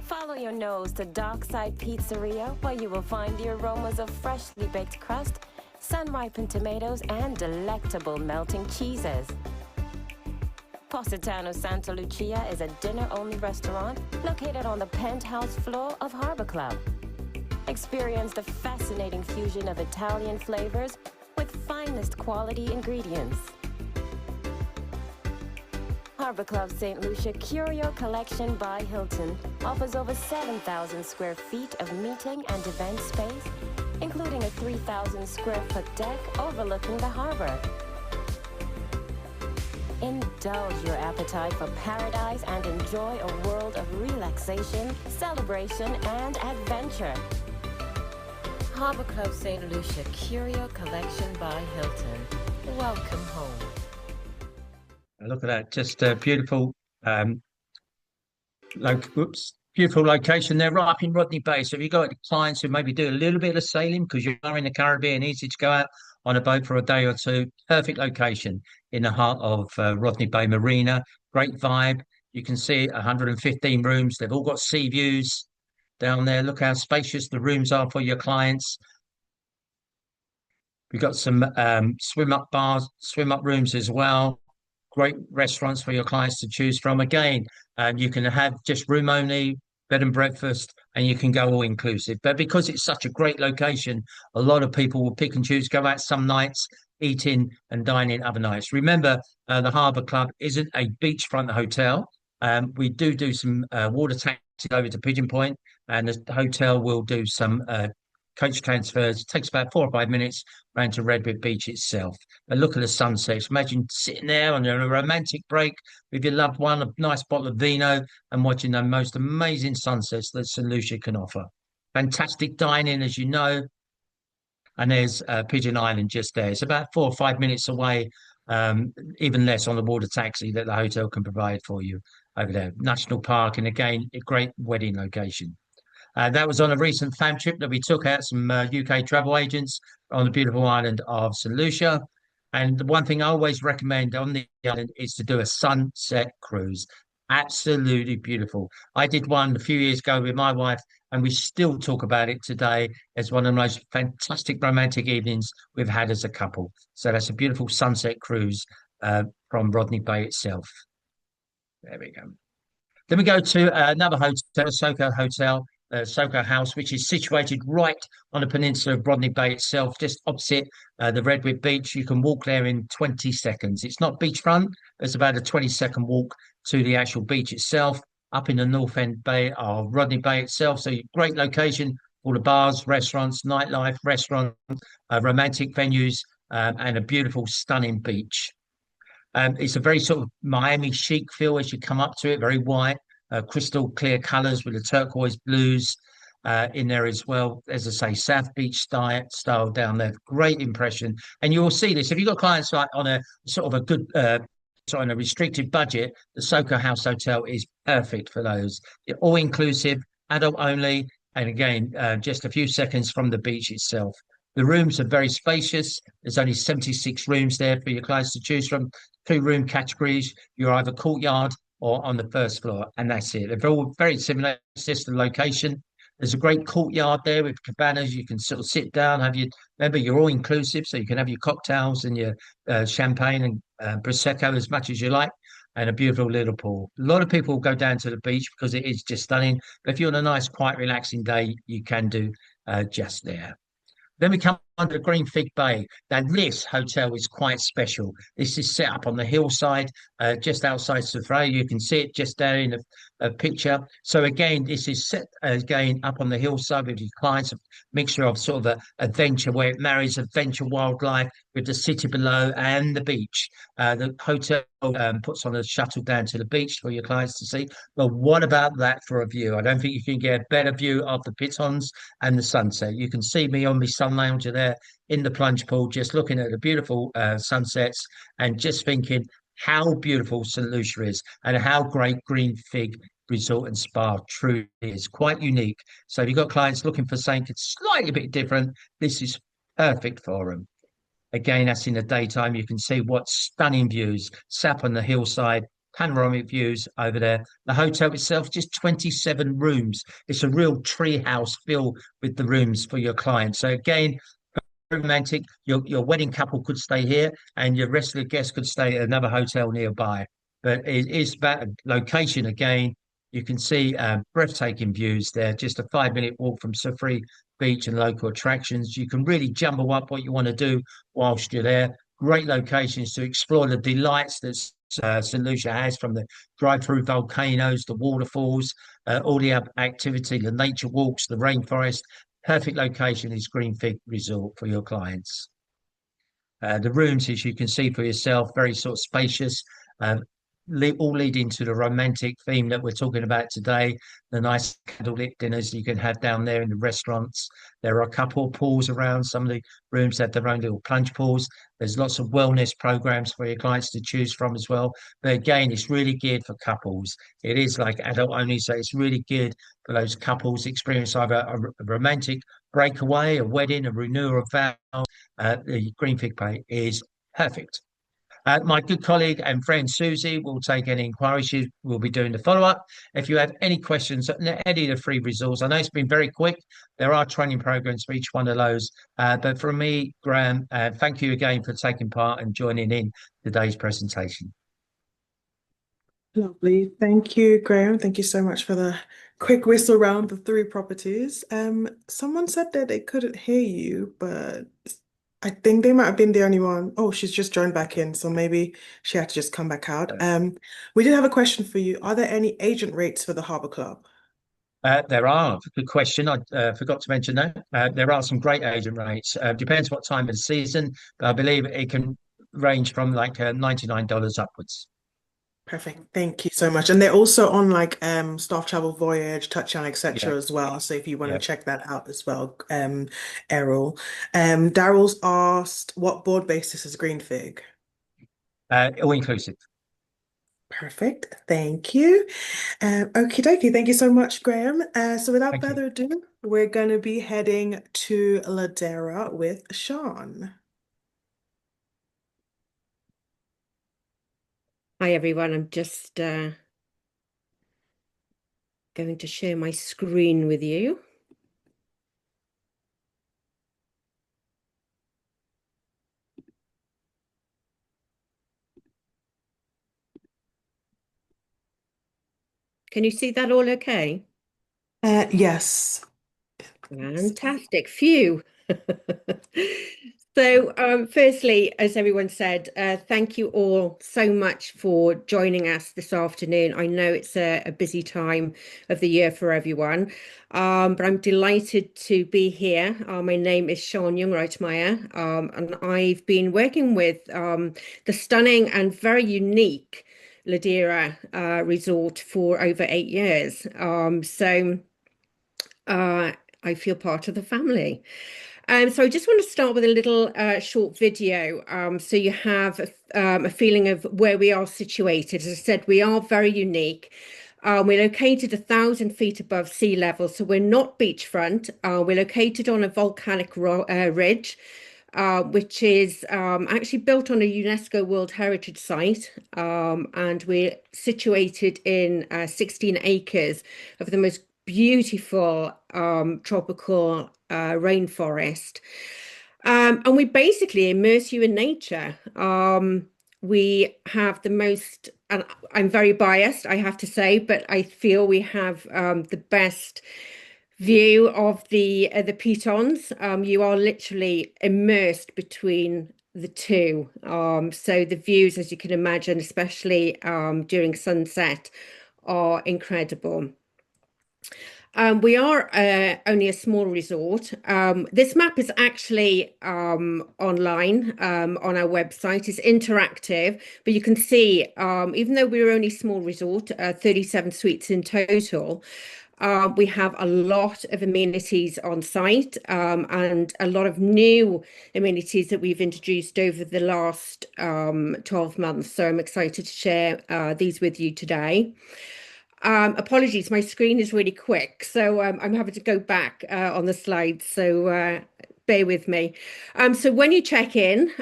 Follow your nose to Dockside Pizzeria, where you will find the aromas of freshly baked crust, sun-ripened tomatoes, and delectable melting cheeses. Positano Santa Lucia is a dinner-only restaurant located on the penthouse floor of Harbour Club. Experience the fascinating fusion of Italian flavors with finest quality ingredients. Harbour Club St. Lucia Curio Collection by Hilton offers over 7,000 square feet of meeting and event space, including a 3,000 square foot deck overlooking the harbor. Indulge your appetite for paradise and enjoy a world of relaxation, celebration, and adventure. Harbour Club St. Lucia Curio Collection by Hilton. Welcome home. Look at that, just a beautiful, beautiful location there, right up in Rodney Bay. So if you've got clients who maybe do a little bit of sailing because you are in the Caribbean, easy to go out on a boat for a day or two, perfect location in the heart of Rodney Bay Marina. Great vibe. You can see 115 rooms. They've all got sea views down there. Look how spacious the rooms are for your clients. We've got some swim up bars, swim up rooms as well. Great restaurants for your clients to choose from. Again, you can have just room only, bed and breakfast, and you can go all inclusive. But because it's such a great location, a lot of people will pick and choose, go out some nights, eat in and dine in other nights. Remember, the Harbour Club isn't a beachfront hotel. We do some water taxis over to Pigeon Point, and the hotel will do some coach transfers. It takes about 4 or 5 minutes round to Redwood Beach itself. But look at the sunsets. Imagine sitting there on a romantic break with your loved one, a nice bottle of vino, and watching the most amazing sunsets that St. Lucia can offer. Fantastic dining, as you know. And there's Pigeon Island just there. It's about 4 or 5 minutes away, even less on the water taxi that the hotel can provide for you over there. National Park, and again, a great wedding location. That was on a recent fam trip that we took out some UK travel agents on the beautiful island of St. Lucia. And the one thing I always recommend on the island is to do a sunset cruise. Absolutely beautiful. I did one a few years ago with my wife, and we still talk about it today as one of the most fantastic romantic evenings we've had as a couple. So that's a beautiful sunset cruise from Rodney Bay itself. There we go. Then we go to another hotel, Soco Hotel. Soco House, which is situated right on the peninsula of Rodney Bay itself, just opposite the Redwood Beach. You can walk there in 20 seconds. It's not beachfront. It's about a 20-second walk to the actual beach itself. up in the North End Bay or Rodney Bay itself. So great location, all the bars, restaurants, nightlife, restaurants, romantic venues, and a beautiful, stunning beach. It's a very sort of Miami chic feel as you come up to it, very white, crystal clear colours with the turquoise blues in there as well. As I say, South Beach style down there. Great impression. And you will see this if you've got clients like on a sort of a good sort of on a restricted budget, the Soco House Hotel is perfect for those. All inclusive, adult only, and again, just a few seconds from the beach itself. The rooms are very spacious. There's only 76 rooms there for your clients to choose from. Two room categories. You're either courtyard or on the first floor, and that's it. They're all very similar. It's just the location. There's a great courtyard there with cabanas. You can sort of sit down, have your, remember, you're all inclusive, so you can have your cocktails and your champagne and prosecco as much as you like, and a beautiful little pool. A lot of people go down to the beach because it is just stunning. But if you're on a nice, quiet, relaxing day, you can do just there. Then we come on to Green Fig Bay. Now, this hotel is quite special. This is set up on the hillside, just outside Soufrière. You can see it just there in a picture. So again, this is set again up on the hillside with your clients, a mixture of sort of a adventure where it marries adventure wildlife with the city below and the beach. The hotel puts on a shuttle down to the beach for your clients to see. But what about that for a view? I don't think you can get a better view of the pitons and the sunset. You can see me on my sun lounger there in the plunge pool, just looking at the beautiful sunsets and just thinking how beautiful St. Lucia is and how great Green Fig Resort and Spa truly is. Quite unique. So if you've got clients looking for something slightly bit different, this is perfect for them. Again, that's in the daytime. You can see what stunning views, sap on the hillside, panoramic views over there. The hotel itself, just 27 rooms. It's a real tree house feel with the rooms for your clients. So again, romantic. Your wedding couple could stay here, and your rest of the guests could stay at another hotel nearby. But it is about location again. You can see breathtaking views there. Just a 5 minute walk from Soufrière Beach and local attractions. You can really jumble up what you want to do whilst you're there. Great locations to explore the delights that St. Lucia has, from the drive-through volcanoes, the waterfalls, all the activity, the nature walks, the rainforest. Perfect location is Green Fig Resort for your clients. The rooms, as you can see for yourself, very sort of spacious, all leading to the romantic theme that we're talking about today. The nice candlelit dinners you can have down there in the restaurants. There are a couple of pools around. Some of the rooms have their own little plunge pools. There's lots of wellness programs for your clients to choose from as well. But again, it's really geared for couples. It is like adult only, so it's really geared for those couples experience either a romantic breakaway, a wedding, a renewal of vows. The Green Fig Bay is perfect. My good colleague and friend Susie will take any inquiries. She will be doing the follow-up. If you have any questions on any of the free resources, I know it's been very quick. There are training programs for each one of those. But from me, Graham, thank you again for taking part and joining in today's presentation. Lovely. Thank you, Graham. Thank you so much for the quick whistle round the three properties. Someone said that they couldn't hear you, but I think they might have been the only one. Oh, she's just joined back in, so maybe she had to just come back out. We did have a question for you. Are there any agent rates for the Harbour Club? There are. Good question. I forgot to mention that. There are some great agent rates. Depends what time of the season, but I believe it can range from like $99 upwards. Perfect. Thank you so much. And they're also on like Staff Travel Voyage, Touchdown, etc. Yeah. as well. So if you want Yeah. to check that out as well, Errol. Daryl's asked, what board basis is Green Fig? All inclusive. Perfect. Thank you. Okie dokie. Thank you so much, Graham. So without Thank you. further ado, we're going to be heading to Ladera with Sean. Hi everyone, I'm just going to share my screen with you. Can you see that all okay? Yes. Fantastic. Phew. So, firstly, as everyone said, thank you all so much for joining us this afternoon. I know it's a busy time of the year for everyone, but I'm delighted to be here. My name is Sian Jungreitmeier, and I've been working with the stunning and very unique Ladera resort for over 8 years. I feel part of the family. So I just want to start with a little short video, so you have a feeling of where we are situated. As I said, we are very unique. We're located 1,000 feet above sea level, so we're not beachfront. We're located on a volcanic ridge, which is actually built on a UNESCO World Heritage Site, and we're situated in 16 acres of the most beautiful tropical rainforest. And we basically immerse you in nature. We have the most, and I'm very biased, I have to say, but I feel we have the best view of the pitons. You are literally immersed between the two. So the views, as you can imagine, especially during sunset, are incredible. We are only a small resort. This map is actually online on our website. It's interactive, but you can see, even though we're only a small resort, 37 suites in total, we have a lot of amenities on site, and a lot of new amenities that we've introduced over the last 12 months. So I'm excited to share these with you today. Apologies, my screen is really quick, so I'm having to go back on the slides, so bear with me. So when you check in,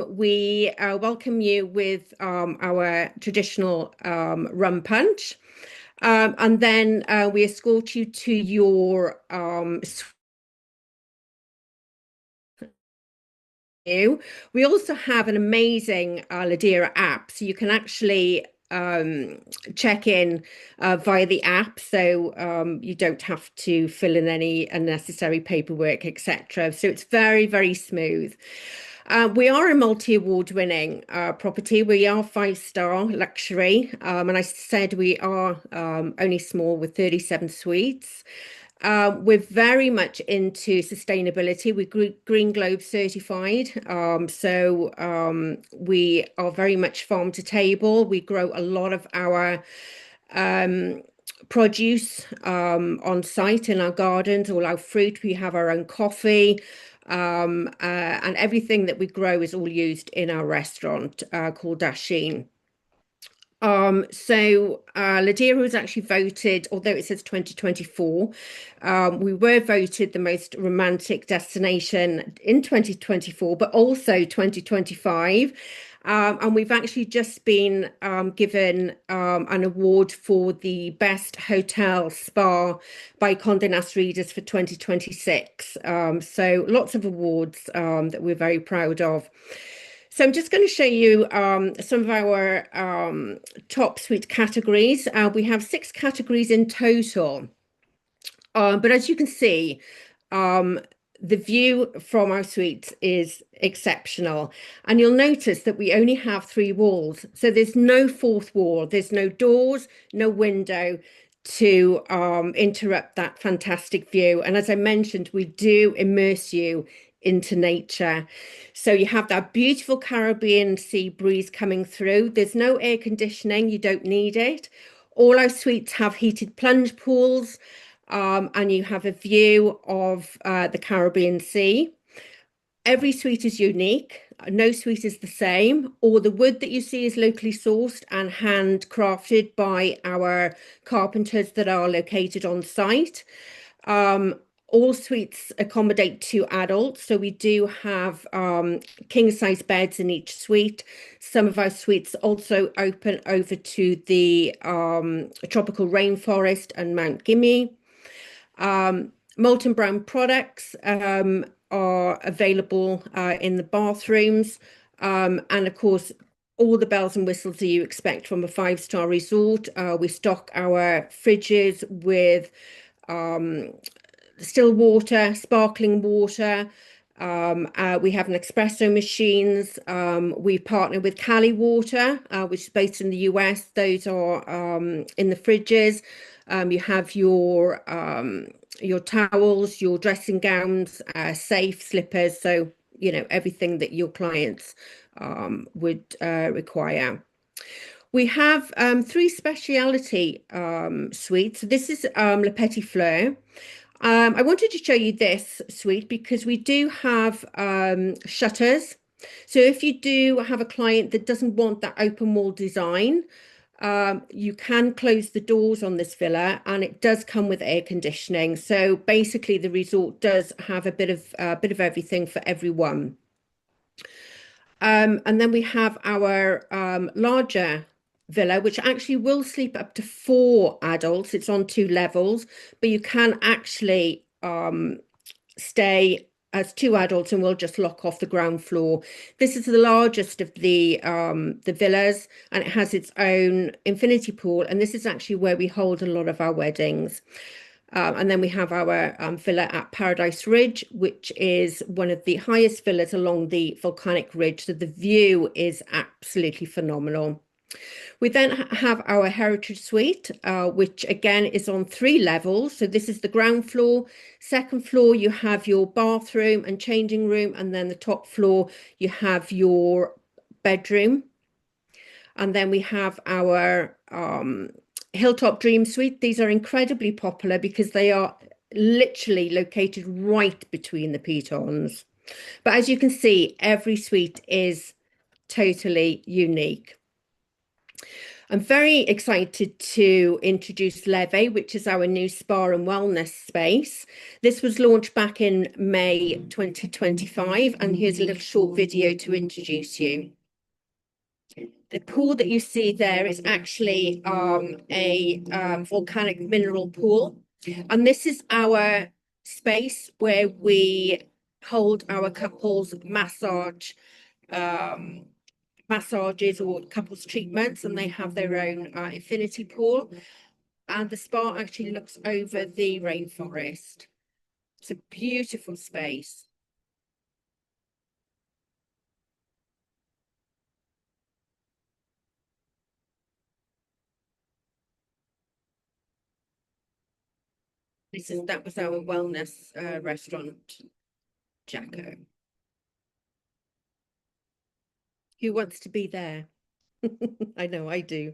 we welcome you with our traditional rum punch, and then we escort you to your We also have an amazing Ladera app, so you can actually check in via the app, so you don't have to fill in any unnecessary paperwork, etc. So it's very, very smooth. We are a multi-award winning property. We are 5-star luxury, and I said we are only small with 37 suites. We're very much into sustainability. We're Green Globe certified. We are very much farm to table. We grow a lot of our produce on site in our gardens, all our fruit. We have our own coffee. And everything that we grow is all used in our restaurant called Dashin. Ladera was actually voted, although it says 2024, we were voted the most romantic destination in 2024, but also 2025. And we've actually just been given an award for the best hotel spa by Condé Nast Readers for 2026. So lots of awards that we're very proud of. So I'm just going to show you some of our top suite categories. We have 6 categories in total. But as you can see, the view from our suites is exceptional. And you'll notice that we only have 3 walls. So there's no fourth wall. There's no doors, no window to interrupt that fantastic view. And as I mentioned, we do immerse you into nature. So you have that beautiful Caribbean sea breeze coming through. There's no air conditioning. You don't need it. All our suites have heated plunge pools, and you have a view of the Caribbean Sea. Every suite is unique. No suite is the same. All the wood that you see is locally sourced and handcrafted by our carpenters that are located on site. All suites accommodate 2 adults, so we do have king-size beds in each suite. Some of our suites also open over to the tropical rainforest and Mount Gimi. Molten brown products are available in the bathrooms, and of course all the bells and whistles that you expect from a 5-star resort. We stock our fridges with still water, sparkling water, We have an espresso machines. We partner with Cali Water, which is based in the US. Those are in the fridges. You have your towels, your dressing gowns, safe slippers. So, you know, everything that your clients would require. We have three specialty suites. So this is Le Petit Fleur. I wanted to show you this suite because we do have shutters. So if you do have a client that doesn't want that open wall design, you can close the doors on this villa, and it does come with air conditioning. So basically, the resort does have a bit of everything for everyone. And then we have our larger villa, which actually will sleep up to 4 adults. It's on 2 levels, but you can actually stay as 2 adults, and we'll just lock off the ground floor. This is the largest of the villas, and it has its own infinity pool, and this is actually where we hold a lot of our weddings. And then we have our villa at Paradise Ridge, which is one of the highest villas along the volcanic ridge. So the view is absolutely phenomenal. We then have our Heritage Suite, which again is on 3 levels. So this is the ground floor. Second floor, you have your bathroom and changing room. And then the top floor, you have your bedroom. And then we have our Hilltop Dream Suite. These are incredibly popular because they are literally located right between the pitons. But as you can see, every suite is totally unique. I'm very excited to introduce Leve, which is our new spa and wellness space. This was launched back in May 2025, and here's a little short video to introduce you. The pool that you see there is actually a volcanic mineral pool. And this is our space where we hold our couples massages or couples treatments, and they have their own infinity pool. And the spa actually looks over the rainforest. It's a beautiful space. That was our wellness restaurant, Jacko. Who wants to be there? I know I do.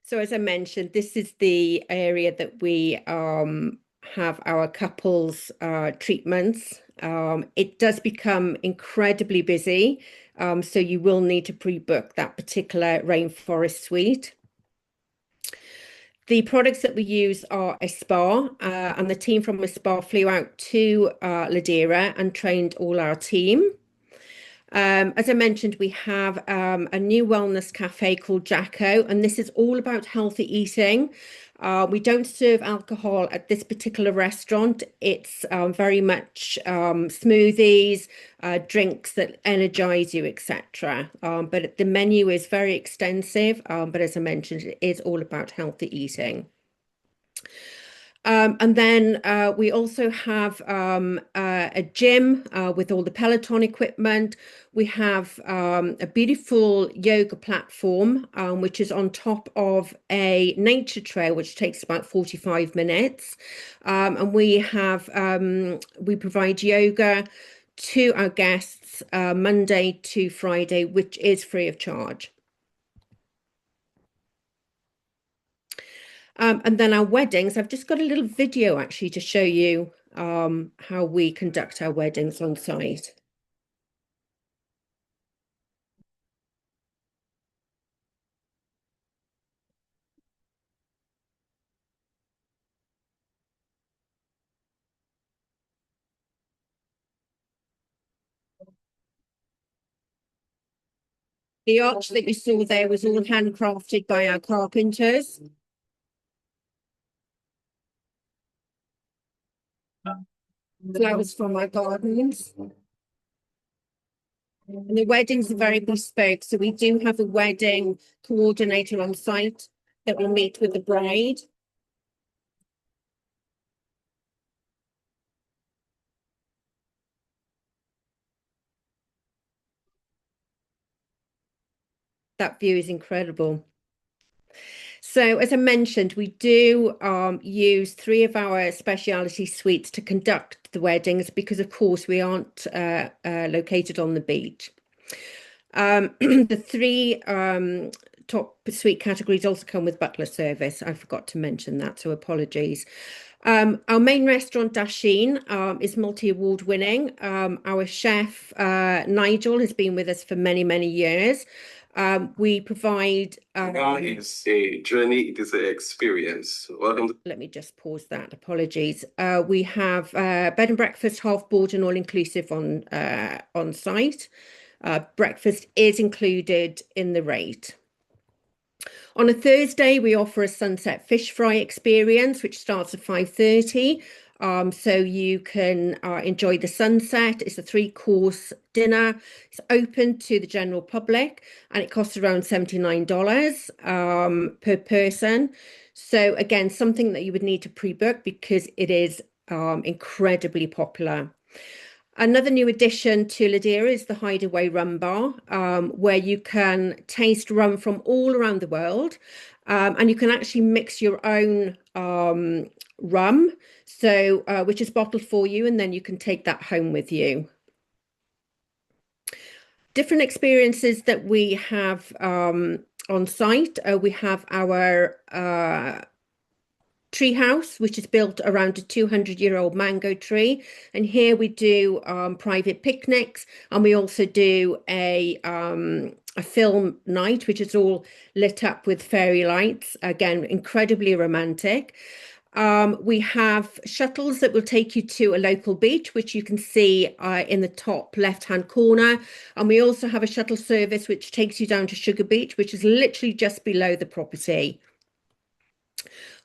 So as I mentioned, this is the area that we have our couples treatments. It does become incredibly busy, so you will need to pre-book that particular rainforest suite. The products that we use are a spa, and the team from a spa flew out to Ladera and trained all our team. As I mentioned, we have a new wellness cafe called Jacko, and this is all about healthy eating. We don't serve alcohol at this particular restaurant. It's very much smoothies, drinks that energize you, etc. But the menu is very extensive. But as I mentioned, it is all about healthy eating. And then we also have a gym with all the Peloton equipment. We have a beautiful yoga platform, which is on top of a nature trail, which takes about 45 minutes. And we provide yoga to our guests Monday to Friday, which is free of charge. And then our weddings, I've just got a little video actually to show you how we conduct our weddings on site. The arch that you saw there was all handcrafted by our carpenters. Flowers from our gardens. And the weddings are very bespoke, so we do have a wedding coordinator on site that will meet with the bride. that view is incredible. So as I mentioned, we do use 3 of our speciality suites to conduct the weddings because, of course, we aren't located on the beach. The 3 top suite categories also come with butler service. I forgot to mention that, so apologies. Our main restaurant, Dashin, is multi-award winning. Our chef, Nigel, has been with us for many, many years. We provide... It's a journey, it is an experience. Welcome. Let me just pause that. Apologies. We have bed and breakfast, half board and all inclusive on site. Breakfast is included in the rate. On a Thursday, we offer a sunset fish fry experience, which starts at 5:30. So you can enjoy the sunset. It's a 3-course dinner. It's open to the general public and it costs around $79 per person. So again, something that you would need to pre-book because it is incredibly popular. Another new addition to Ladera is the Hideaway Rum Bar, where you can taste rum from all around the world, and you can actually mix your own rum, so which is bottled for you, and then you can take that home with you. Different experiences that we have on site. We have our tree house, which is built around a 200-year-old mango tree, and here we do private picnics, and we also do a film night, which is all lit up with fairy lights. Again, incredibly romantic. We have shuttles that will take you to a local beach, which you can see in the top left-hand corner, and we also have a shuttle service which takes you down to Sugar Beach, which is literally just below the property.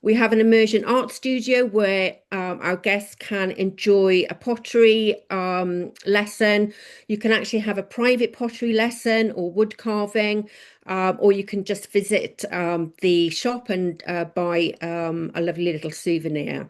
We have an immersion art studio where our guests can enjoy a pottery lesson. You can actually have a private pottery lesson or wood carving, or you can just visit the shop and buy a lovely little souvenir.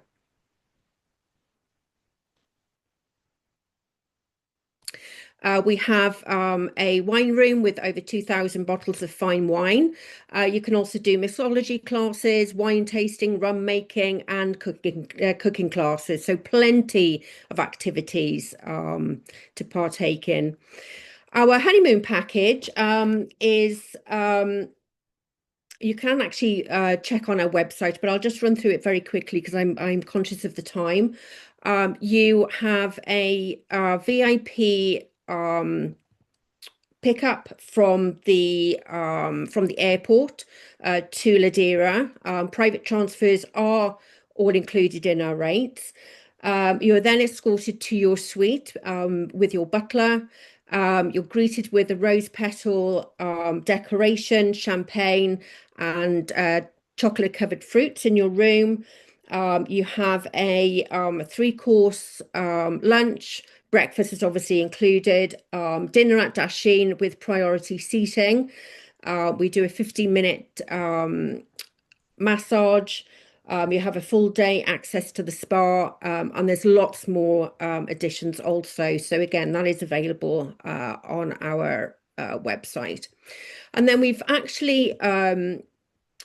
We have a wine room with over 2,000 bottles of fine wine. You can also do mixology classes, wine tasting, rum making, and cooking classes. So plenty of activities to partake in. Our honeymoon package is... you can actually check on our website, but I'll just run through it very quickly because I'm conscious of the time. You have a VIP pick up from the airport to Ladera. Private transfers are all included in our rates. You are then escorted to your suite with your butler. You're greeted with a rose petal decoration, champagne, and chocolate covered fruits in your room. You have a 3-course lunch. Breakfast is obviously included. Dinner at Dashin with priority seating. We do a 15-minute massage. You have a full day access to the spa, and there's lots more additions also. So again, that is available on our website. And then we've actually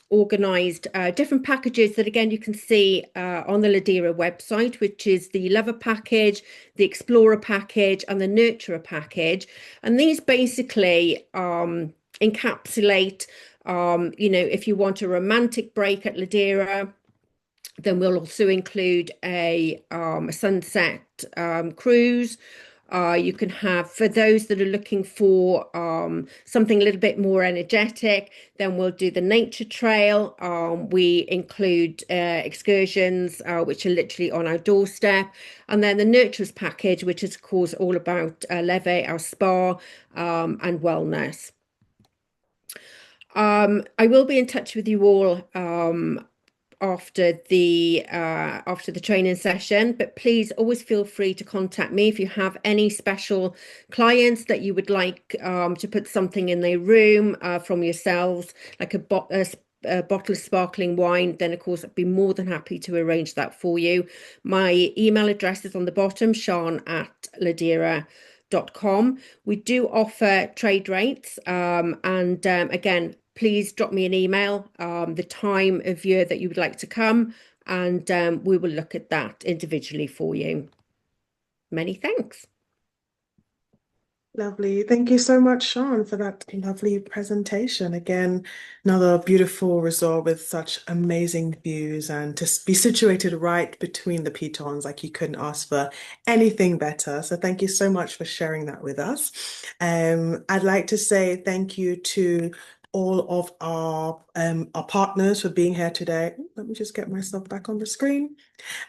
organised different packages that again you can see on the Ladera website, which is the Lover package, the Explorer package, and the Nurturer package. And these basically encapsulate, if you want a romantic break at Ladera, then we'll also include a sunset cruise. You can have, for those that are looking for something a little bit more energetic, then we'll do the nature trail. We include excursions, which are literally on our doorstep. And then the Nurturers package, which is, of course, all about Leve, our spa, and wellness. I will be in touch with you all after the training session, but please always feel free to contact me if you have any special clients that you would like to put something in their room from yourselves, like a bottle of sparkling wine. Then of course I'd be more than happy to arrange that for you. My email address is on the bottom, Sian@ladera.co.uk. honeymoon.com. We do offer trade rates. Again, please drop me an email, the time of year that you would like to come, and we will look at that individually for you. Many thanks. Lovely. Thank you so much, Sean, for that lovely presentation. Again, another beautiful resort with such amazing views and to be situated right between the pitons, like you couldn't ask for anything better. So thank you so much for sharing that with us. I'd like to say thank you to all of our partners for being here today. Let me just get myself back on the screen.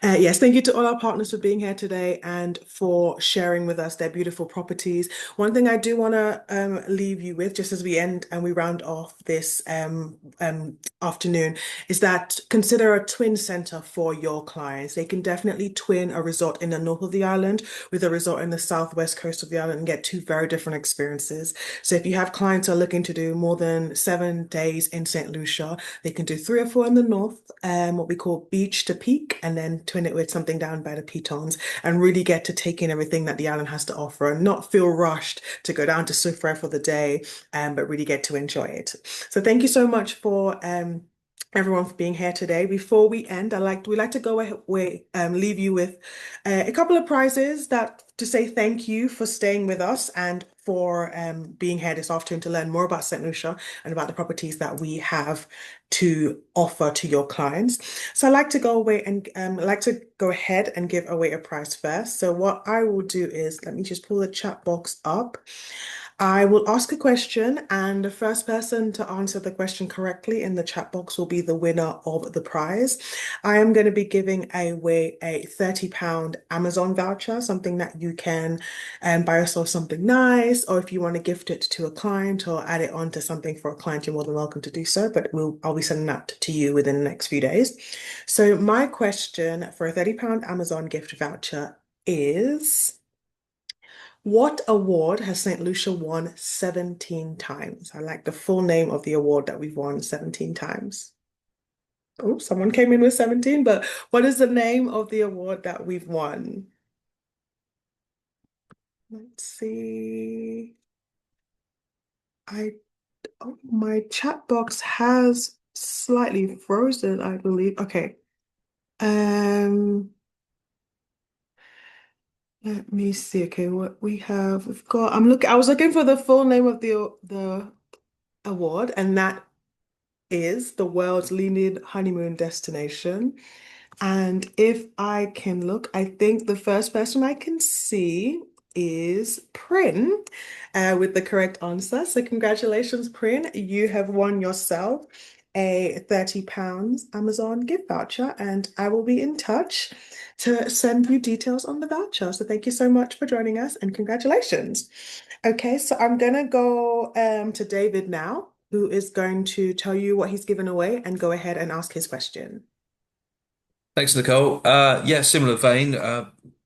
Yes, thank you to all our partners for being here today and for sharing with us their beautiful properties. One thing I do want to leave you with, just as we end and we round off this afternoon, is that consider a twin center for your clients. They can definitely twin a resort in the north of the island with a resort in the southwest coast of the island and get two very different experiences. So if you have clients who are looking to do more than 7 days in St. Lucia, they can do 3 or 4 in the north, what we call beach to peak, and then twin it with something down by the pitons and really get to take in everything that the island has to offer and not feel rushed to go down to Soufrière for the day, but really get to enjoy it. So thank you so much for everyone for being here today. Before we end, we like to go away, leave you with a couple of prizes that to say thank you for staying with us and for being here this afternoon to learn more about St. Lucia and about the properties that we have to offer to your clients. So I'd like to go away and like to go ahead and give away a prize first. So what I will do is, let me just pull the chat box up. I will ask a question, and the first person to answer the question correctly in the chat box will be the winner of the prize. I am going to be giving away a £30 Amazon voucher, something that you can buy yourself something nice, or if you want to gift it to a client or add it on to something for a client, you're more than welcome to do so, but I'll be sending that to you within the next few days. So my question for a £30 Amazon gift voucher is, what award has St. Lucia won 17 times? I like the full name of the award that we've won 17 times. Oh, someone came in with 17, but what is the name of the award that we've won? Let's see. My chat box has slightly frozen, I believe. Okay. Let me see. Okay, what we have, I was looking for the full name of the award, and that is the world's leading honeymoon destination. And if I can look, I think the first person I can see is Prin with the correct answer. So congratulations, Prin. You have won yourself a £30 Amazon gift voucher, and I will be in touch to send you details on the voucher. So thank you so much for joining us and congratulations. Okay, so I'm gonna go to David now, who is going to tell you what he's given away and go ahead and ask his question. Thanks, Nicole. Yeah, similar vein.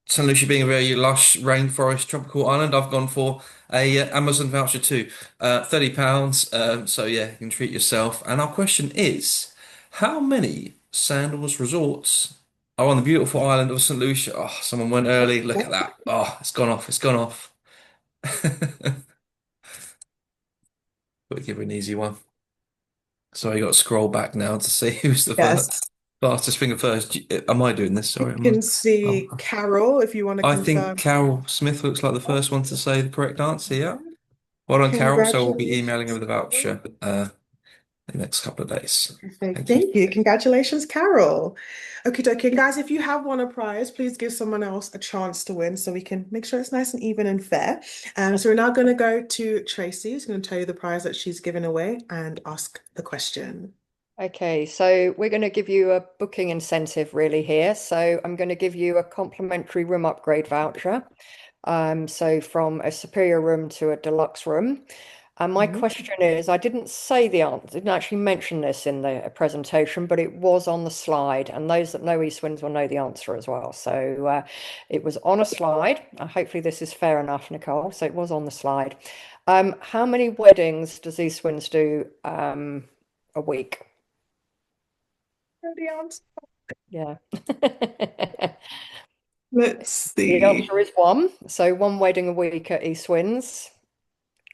St. Lucia being a very lush rainforest tropical island, I've gone for a Amazon voucher too. £30. So yeah, you can treat yourself. And our question is, how many Sandals resorts are on the beautiful island of St. Lucia? Oh, someone went early. Look at that. Oh, it's gone off. It's gone off. Got to give her an easy one. So you got to scroll back now to see who's the Yes, fastest finger first. Am I doing this? Sorry, you can oh, see Carol if you want to I think confirm. Carol Smith looks like the first one to say the correct answer. Yeah. Well done, Carol. So we'll be emailing her Congratulations. with a voucher in the next couple of days. Perfect. Thank you. Thank you. Congratulations, Carol. Okay, okay, guys, if you have won a prize, please give someone else a chance to win so we can make sure it's nice and even and fair. So we're now going to go to Tracy, who's going to tell you the prize that she's given away and ask the question. Okay, so we're going to give you a booking incentive really here. So I'm going to give you a complimentary room upgrade voucher. So from a superior room to a deluxe room. And my question is, I didn't say the answer, didn't actually mention this in the presentation, but it was on the slide. And those that know East Winds will know the answer as well. So it was on a slide. Hopefully this is fair enough, Nicole. So it was on the slide. How many weddings does East Winds do a week? The answer. Yeah. Let's The see. answer is one. So one wedding a week at East Winds.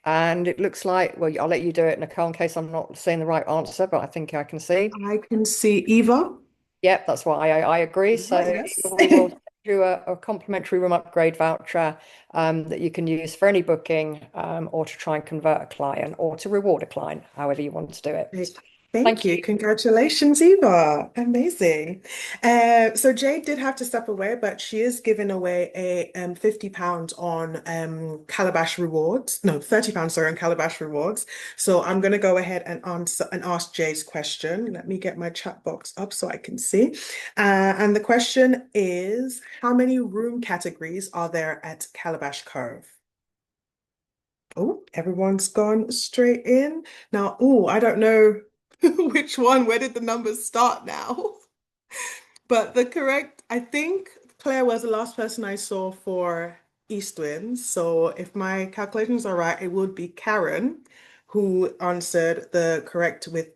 And it looks like, well, I'll let you do it, Nicole, in case I'm not saying the right answer, but I think I can see. I can see Eva. Yep, that's what I agree. Eva, So yes. we will send you a complimentary room upgrade voucher that you can use for any booking or to try and convert a client or to reward a client, however you want to do it. Great. Thank Thank you. you. Congratulations, Eva. Amazing. So Jade did have to step away, but she is giving away a £50 on Calabash rewards. No, £30, sorry, on Calabash rewards. So I'm gonna go ahead and answer and ask Jade's question. Let me get my chat box up so I can see. And the question is, how many room categories are there at Calabash Cove? Oh, everyone's gone straight in. Now, oh, I don't know which one. Where did the numbers start now? But the correct, I think Claire was the last person I saw for East Winds. So if my calculations are right, it would be Karen who answered the correct with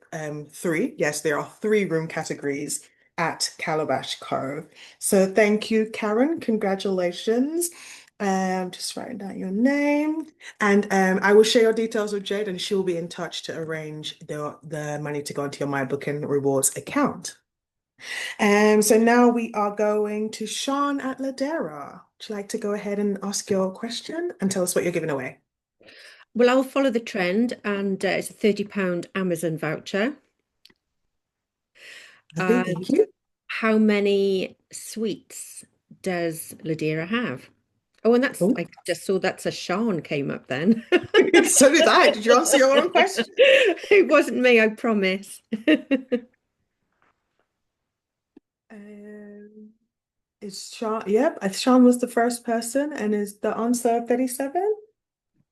three. Yes, there are three room categories at Calabash Cove. So thank you, Karen. Congratulations. Just writing down your name. And I will share your details with Jade and she'll be in touch to arrange the money to go into your My Booking Rewards account. So now we are going to Sean at Ladera. Would you like to go ahead and ask your question and tell us what you're giving away? Well, I'll follow the trend, and it's a £30 Amazon voucher. Lovely, thank you. How many suites does Ladera have? Oh, and Oh. I just saw that's a Sean came up then. So did I. Did you answer your own question? It wasn't me, I promise. It's Sean. Yep, Sean was the first person, and is the answer 37?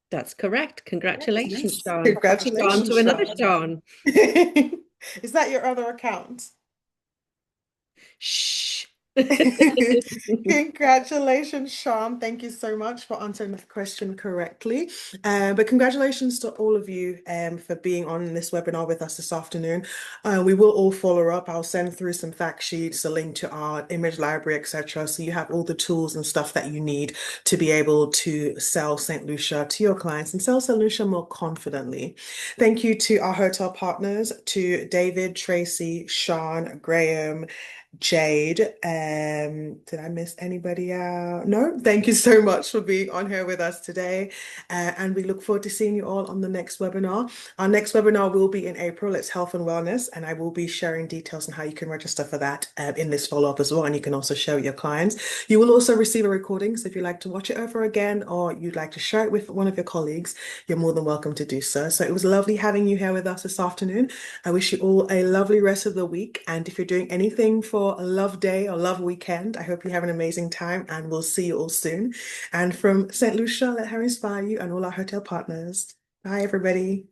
That's correct. Congratulations, Yes. Sean. Sean Congratulations, to another Sean. Sean. Is that your other account? Shh. Congratulations, Sean. Thank you so much for answering the question correctly. But congratulations to all of you for being on this webinar with us this afternoon. We will all follow up. I'll send through some fact sheets, a link to our image library, etc. So you have all the tools and stuff that you need to be able to sell Saint Lucia to your clients and sell Saint Lucia more confidently. Thank you to our hotel partners, to David, Tracy, Sean, Graham, Jade. Did I miss anybody out? No, thank you so much for being on here with us today. And we look forward to seeing you all on the next webinar. Our next webinar will be in April. It's health and wellness, and I will be sharing details on how you can register for that in this follow-up as well. And you can also share with your clients. You will also receive a recording. So if you'd like to watch it over again or you'd like to share it with one of your colleagues, you're more than welcome to do so. So it was lovely having you here with us this afternoon. I wish you all a lovely rest of the week. And if you're doing anything for a love day or love weekend, I hope you have an amazing time and we'll see you all soon. And from St. Lucia, let her inspire you and all our hotel partners. Bye, everybody.